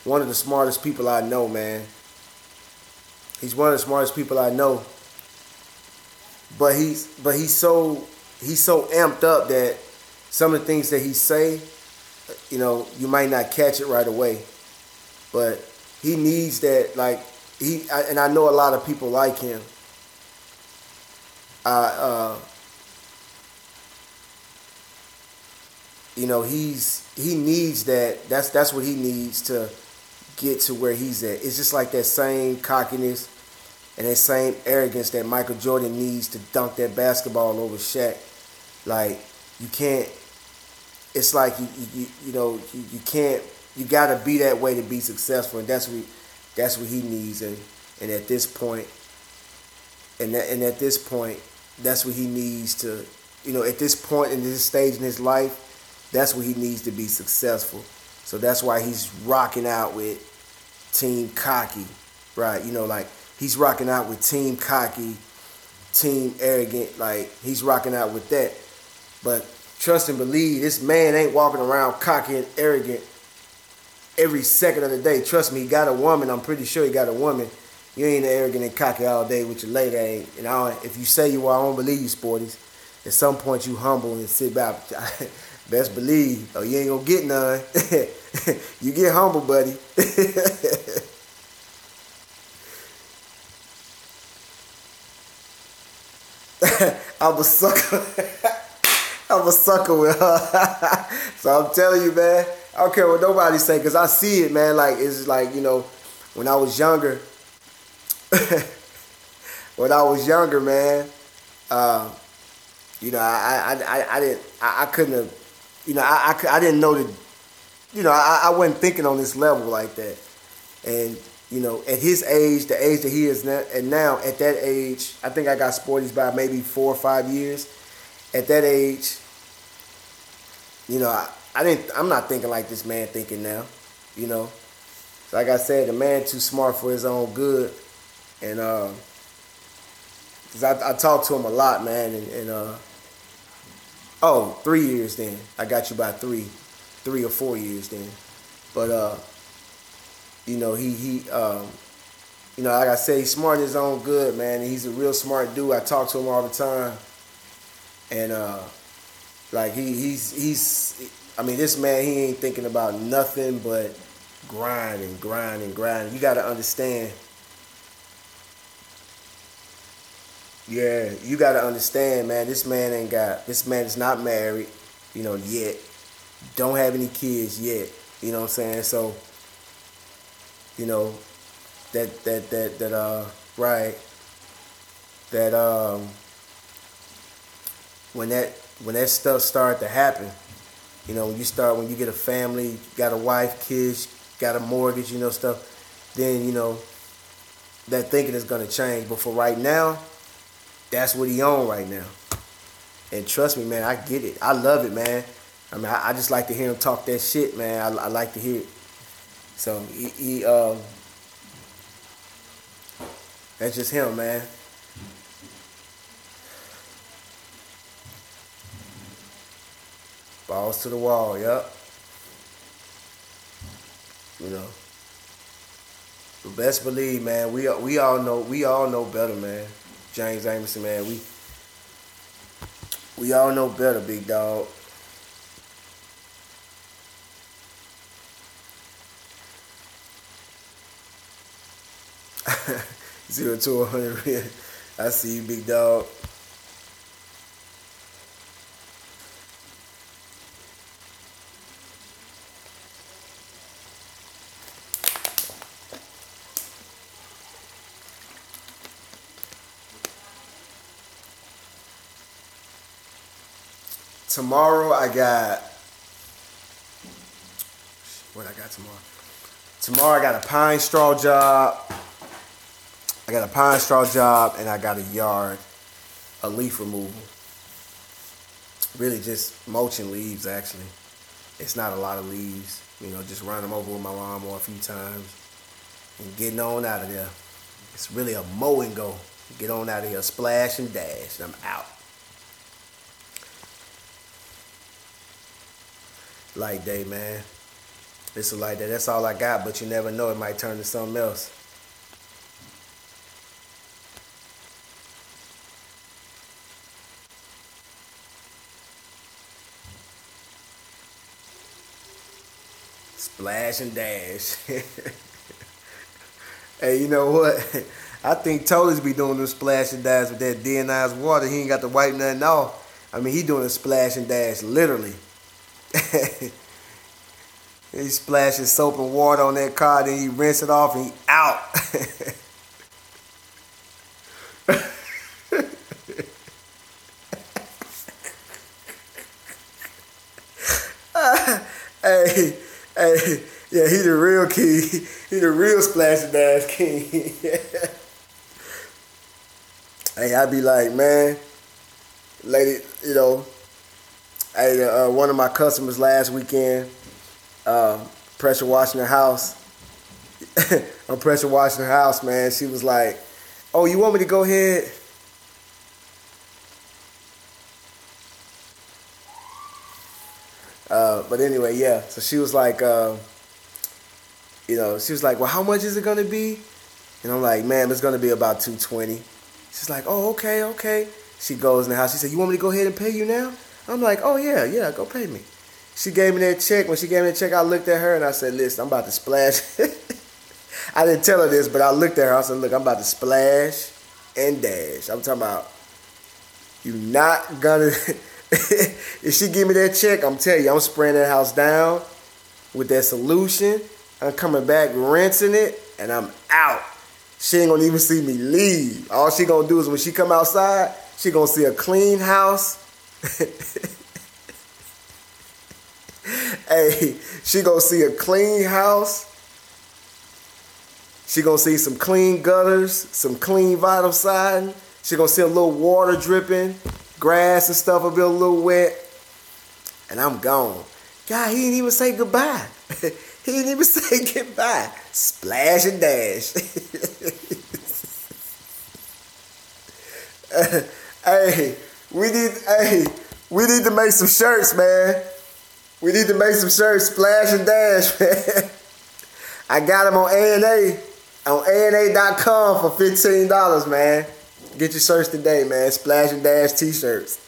one of the smartest people I know, man. He's one of the smartest people I know. But he's so amped up that some of the things that he say, you know, you might not catch it right away. But he needs that, like, and I know a lot of people like him. You know, he needs that. That's what he needs to get to where he's at. It's just like that same cockiness and that same arrogance that Michael Jordan needs to dunk that basketball over Shaq. Like, you can't. It's like you can't. You gotta be that way to be successful, and that's what he needs. And at this point, that's what he needs to. You know, at this point in this stage in his life, that's what he needs to be successful. So that's why he's rocking out with Team Cocky, right? You know, like he's rocking out with Team Cocky, Team Arrogant. Like he's rocking out with that. But trust and believe, this man ain't walking around cocky and arrogant every second of the day. Trust me, he got a woman. I'm pretty sure he got a woman. You ain't arrogant and cocky all day with your lady. And if you say you are, I don't believe you, Sporties. At some point, you humble and sit back. Best believe, you ain't gonna get none. You get humble, buddy. I'm a sucker. I'm a sucker with her. So I'm telling you, man, I don't care what nobody say, because I see it, man. Like, it's like, you know, when I was younger, man, you know, I couldn't have, you know, I didn't know that, you know, I wasn't thinking on this level like that. And, you know, at his age, the age that he is now, and now at that age, I think I got Sporties by maybe 4 or 5 years. At that age, you know, I'm not thinking like this man thinking now, you know. So like I said, the man too smart for his own good. And, cause I talk to him a lot, man, and 3 years then. I got you by 3 or 4 years then. But, you know, he you know, like I said, he's smart in his own good, man. And he's a real smart dude. I talk to him all the time. And, like, he's I mean, this man, he ain't thinking about nothing but grind. You got to understand, Yeah, you got to understand, man. This man is not married, yet. Don't have any kids yet. You know what I'm saying? So, you know, right. That when that stuff start to happen, when you get a family, got a wife, kids, got a mortgage, stuff, then that thinking is gonna change. But for right now, that's what he on right now. And trust me, man, I get it. I love it, man. I mean, I just like to hear him talk that shit, man. I like to hear it. So he that's just him, man. Balls to the wall, yup. But best believe, man, we all know better, man. James Amerson, man, we all know better, big dog. Zero to 100. I see you, big dog. Tomorrow I got what I got tomorrow. Tomorrow I got a pine straw job. And I got a yard, a leaf removal. Really just mulching leaves, actually. It's not a lot of leaves. Just run them over with my lawnmower a few times and getting on out of there. It's really a mow and go. Get on out of here, splash and dash, and I'm out. Light day, man. It's a light day. That's all I got, but you never know. It might turn to something else. Splash and dash. Hey, you know what? I think Tolis be doing them splash and dash with that DNI's water. He ain't got to wipe nothing off. I mean, he doing a splash and dash, literally. He splashes soap and water on that car, then he rinse it off and he out. Hey, yeah, he the real king. He the real splash and dash king. Hey, I be like, man, lady, hey, one of my customers last weekend, pressure washing her house. I'm pressure washing her house, man. She was like, "Oh, you want me to go ahead?" But anyway, yeah. So she was like, well, how much is it gonna be? And I'm like, man, it's gonna be about $220. She's like, oh, okay. She goes in the house. She said, you want me to go ahead and pay you now? I'm like, oh yeah, go pay me. She gave me that check. When she gave me that check, I looked at her and I said, listen, I'm about to splash. I didn't tell her this, but I looked at her. I said, look, I'm about to splash and dash. I'm talking about you not gonna. If she give me that check, I'm telling you, I'm spraying that house down with that solution. I'm coming back, rinsing it, and I'm out. She ain't gonna even see me leave. All she gonna do is when she come outside, she gonna see a clean house. Hey, she gonna see a clean house. She gonna see some clean gutters, some clean vinyl siding. She gonna see a little water dripping, grass and stuff will be a little wet, and I'm gone. God, he didn't even say goodbye. He didn't even say goodbye. Splash and dash. Hey, we need to make some shirts, man. We need to make some shirts, splash and dash, man. I got them on A&A, on ANA.com for $15, man. Get your shirts today, man. Splash and dash t-shirts.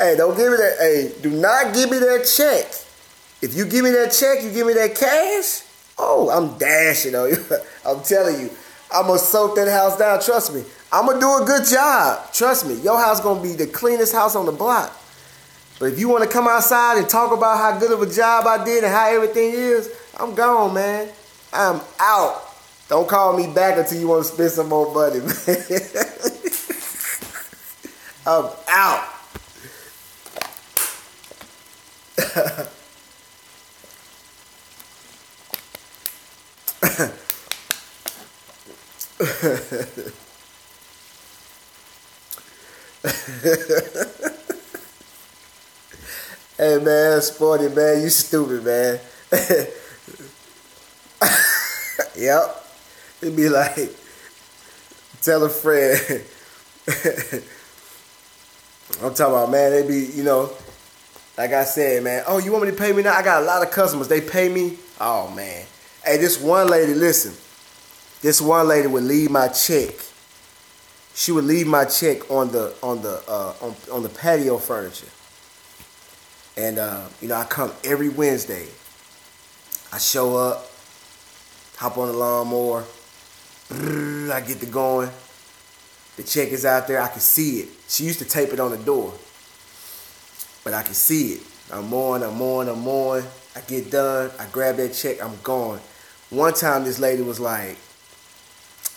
Hey, don't give me that. Hey, do not give me that check. If you give me that check, you give me that cash. Oh, I'm dashing on you. I'm telling you, I'm gonna soak that house down. Trust me, I'm gonna do a good job. Trust me, your house gonna be the cleanest house on the block. But if you want to come outside and talk about how good of a job I did and how everything is, I'm gone, man. I'm out. Don't call me back until you want to spend some more money, man. I'm out. Hey man, Sporty man, you stupid man. Yep. It'd be like, tell a friend. I'm talking about, man, they be, like I said, man, oh, you want me to pay me now? I got a lot of customers. They pay me. Oh, man. Hey, this one lady, listen. This one lady would leave my check. She would leave my check on the patio furniture. And, I come every Wednesday. I show up, hop on the lawnmower. I get to going. The check is out there. I can see it. She used to tape it on the door. But I can see it. I'm on. I get done. I grab that check. I'm gone. One time this lady was like,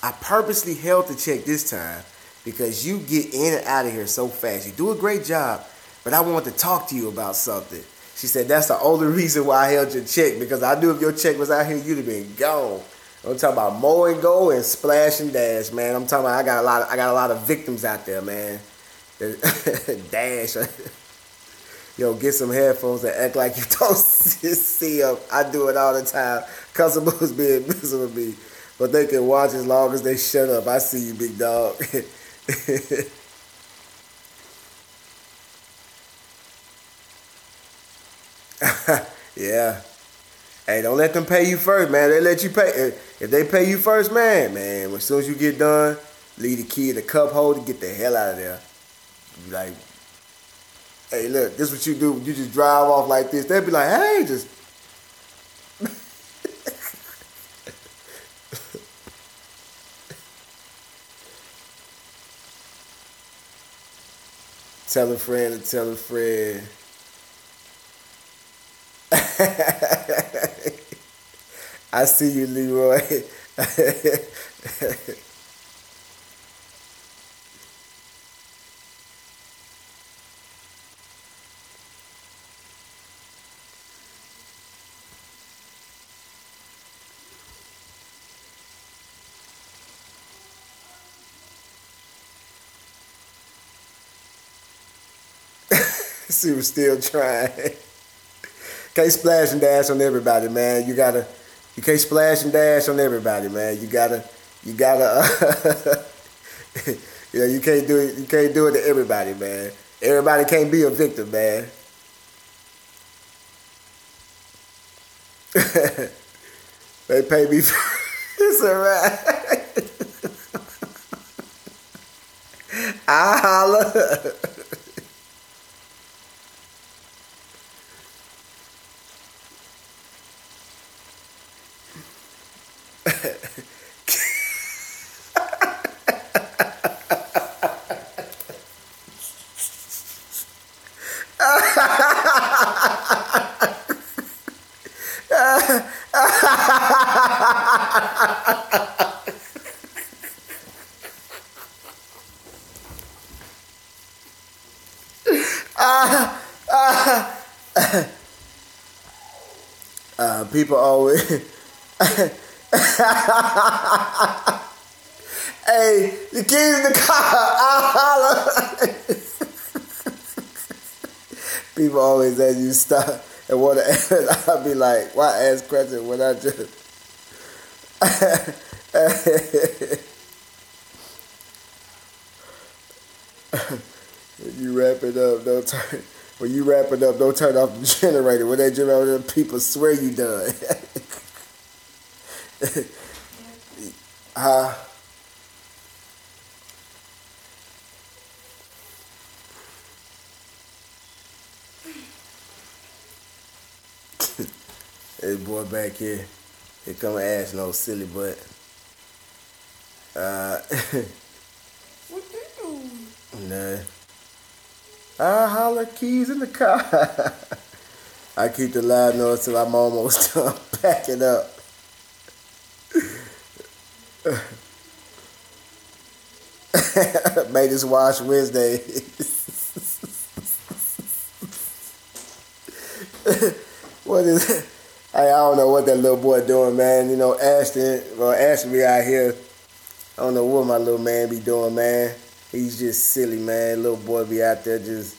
I purposely held the check this time because you get in and out of here so fast. You do a great job, but I want to talk to you about something. She said, that's the only reason why I held your check, because I knew if your check was out here, you'd have been gone. I'm talking about mow and go and splash and dash, man. I'm talking about I got a lot of victims out there, man. Dash. Yo, get some headphones and act like you don't see them. I do it all the time. Customers being miserable with me. But they can watch as long as they shut up. I see you, big dog. Yeah. Hey, don't let them pay you first, man. They let you pay. If they pay you first, man, as soon as you get done, leave the key in the cup holder, get the hell out of there. Be like, hey, look, this is what you do. You just drive off like this. They'll be like, hey, just... Tell a friend to tell a friend. I see you, Leroy. She was still trying. Can't splash and dash on everybody, man. You can't splash and dash on everybody, man. You gotta, you can't do it. You can't do it to everybody, man. Everybody can't be a victim, man. They pay me. It's alright. I holla. People always. Hey, the keys in the car. I'll holler. People always ask you to stop and want to ask. I'll be like, why ask questions when I just. When you wrap it up, don't turn. When you wrap it up, don't turn off the generator. When they generator, people swear you done. This boy back here. Here come Ash, no silly butt.
What they do?
Nah. I holler keys in the car. I keep the loud noise till I'm almost done packing up. Made this wash Wednesday. What is it? I don't know what that little boy doing, man. You know, Ashton be out here. I don't know what my little man be doing, man. He's just silly, man. Little boy be out there just,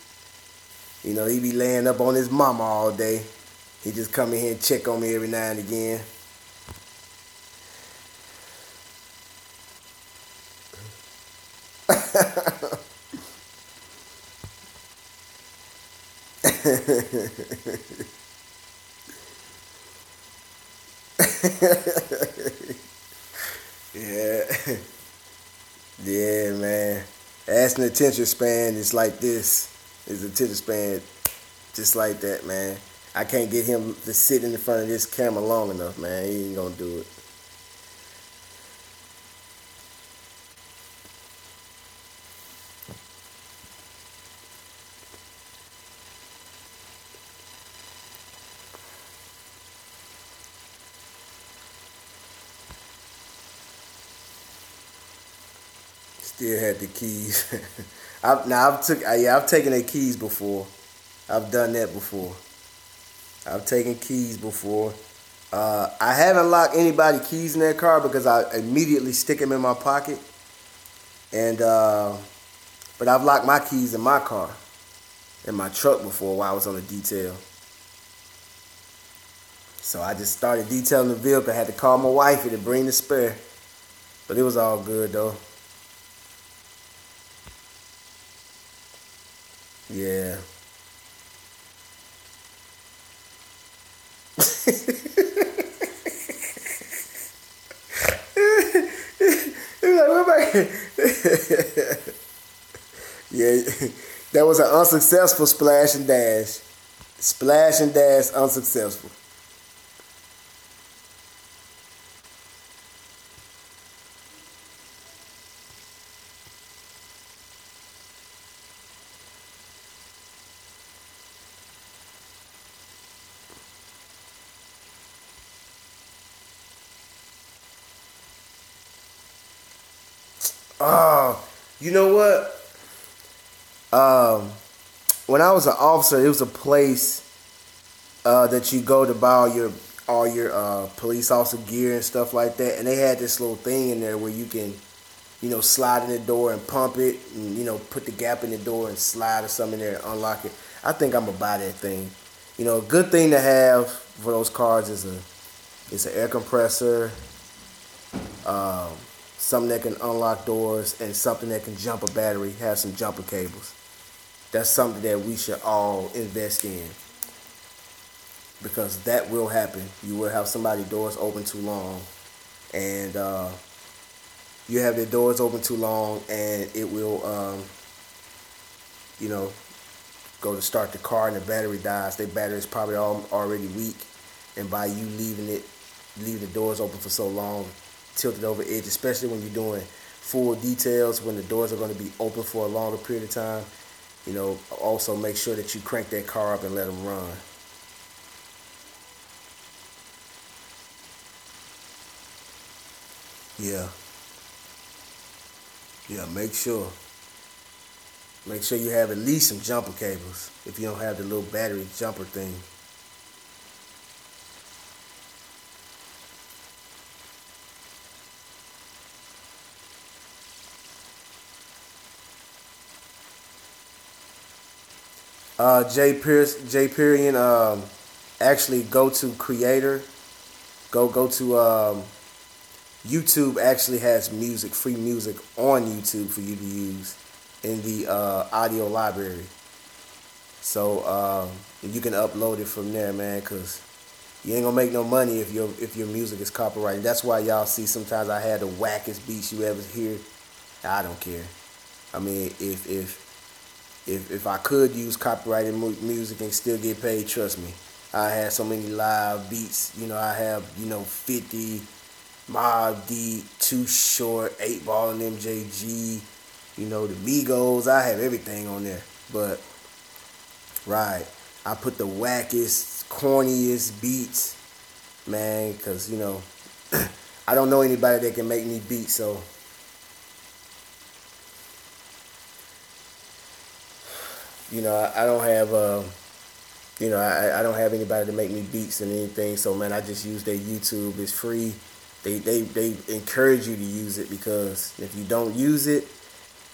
you know, he be laying up on his mama all day. He just come in here and check on me every now and again. Yeah. Yeah, man. Ashton's attention span is like this. His attention span just like that, man. I can't get him to sit in front of this camera long enough, man. He ain't gonna do it. Still had the keys. I've taken their keys before. I've done that before. I've taken keys before. I haven't locked anybody's keys in their car because I immediately stick them in my pocket. And but I've locked my keys in my car, in my truck before while I was on the detail. So I just started detailing the vehicle. I had to call my wifey to bring the spare. But it was all good though. Yeah. Yeah, that was an unsuccessful splash and dash. Splash and dash unsuccessful. Oh, you know what? When I was an officer, it was a place that you go to buy all your police officer gear and stuff like that, and they had this little thing in there where you can, you know, slide in the door and pump it, and you know, put the gap in the door and slide or something in there and unlock it. I think I'm gonna buy that thing. You know, a good thing to have for those cars is an air compressor. Something that can unlock doors, and something that can jump a battery, have some jumper cables. That's something that we should all invest in, because that will happen. You will have somebody's doors open too long, and you have their doors open too long, and it will, you know, go to start the car and the battery dies. Their battery is probably already weak, and by you leaving the doors open for so long, tilted over edge, especially when you're doing full details, when the doors are going to be open for a longer period of time. You know, also make sure that you crank that car up and let them run. Yeah. Yeah, make sure you have at least some jumper cables if you don't have the little battery jumper thing. Jay Perian, actually go to Creator. Go to YouTube. Actually has music, free music on YouTube for you to use in the audio library. So you can upload it from there, man. Cause you ain't gonna make no money if your music is copyrighted. That's why y'all see sometimes I had the wackest beats you ever hear. I don't care. I mean, if I could use copyrighted music and still get paid, trust me, I had so many live beats. You know, I have, 50, Mobb Deep, Too Short, 8 Ball and MJG, the Migos. I have everything on there. But, right, I put the wackest, corniest beats, man, because, I don't know anybody that can make me beats, so. I don't have, I don't have anybody to make me beats and anything. So, man, I just use their YouTube. It's free. They encourage you to use it, because if you don't use it,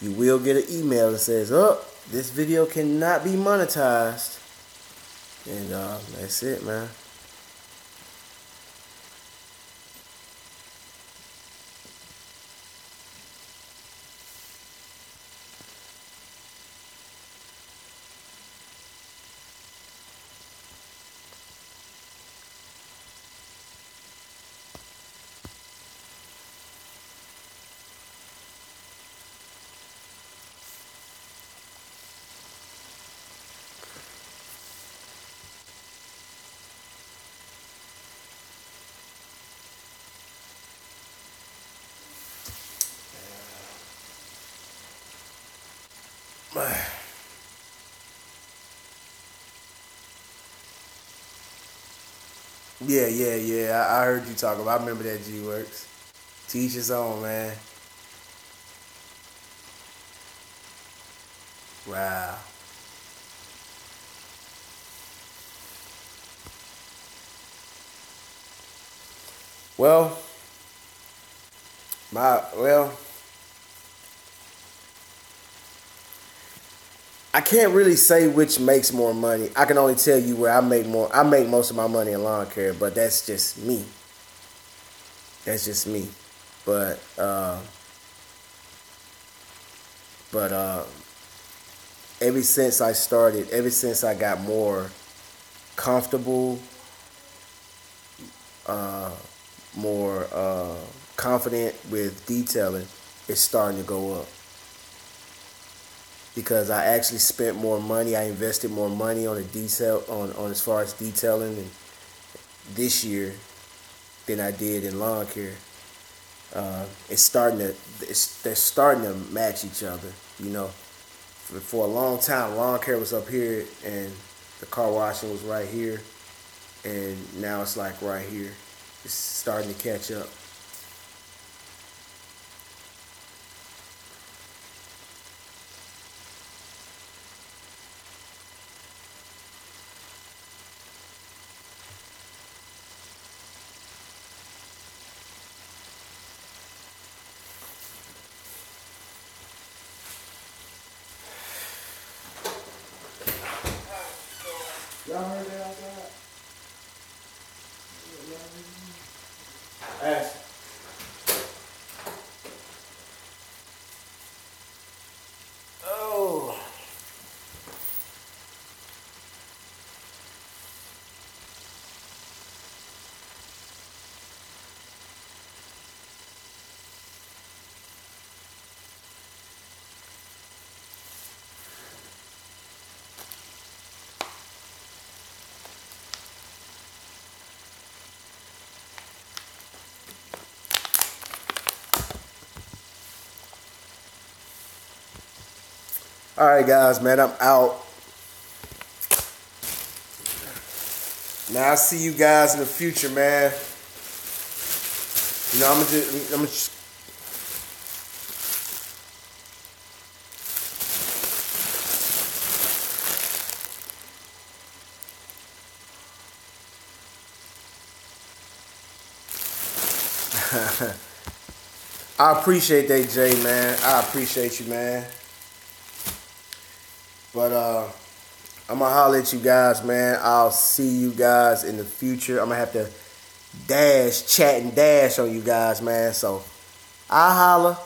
you will get an email that says, "Oh, this video cannot be monetized." And that's it, man. Yeah. I heard you talk about. I remember that G-Works. Teach his own, man. Wow. Well, I can't really say which makes more money. I can only tell you where I make more. I make most of my money in lawn care, but that's just me. That's just me. But ever since I started, ever since I got more comfortable, more confident with detailing, it's starting to go up. Because I actually spent more money, I invested more money on on as far as detailing and this year than I did in lawn care. They're starting to match each other. For a long time, lawn care was up here and the car washing was right here, and now it's like right here. It's starting to catch up.
Y'all heard that outside?
Ash. Oh. All right, guys, man, I'm out. Now, I'll see you guys in the future, man. I'm just I appreciate that, Jay, man. I appreciate you, man. But I'm gonna holler at you guys, man. I'll see you guys in the future. I'm gonna have to chat and dash on you guys, man. So I'll holler.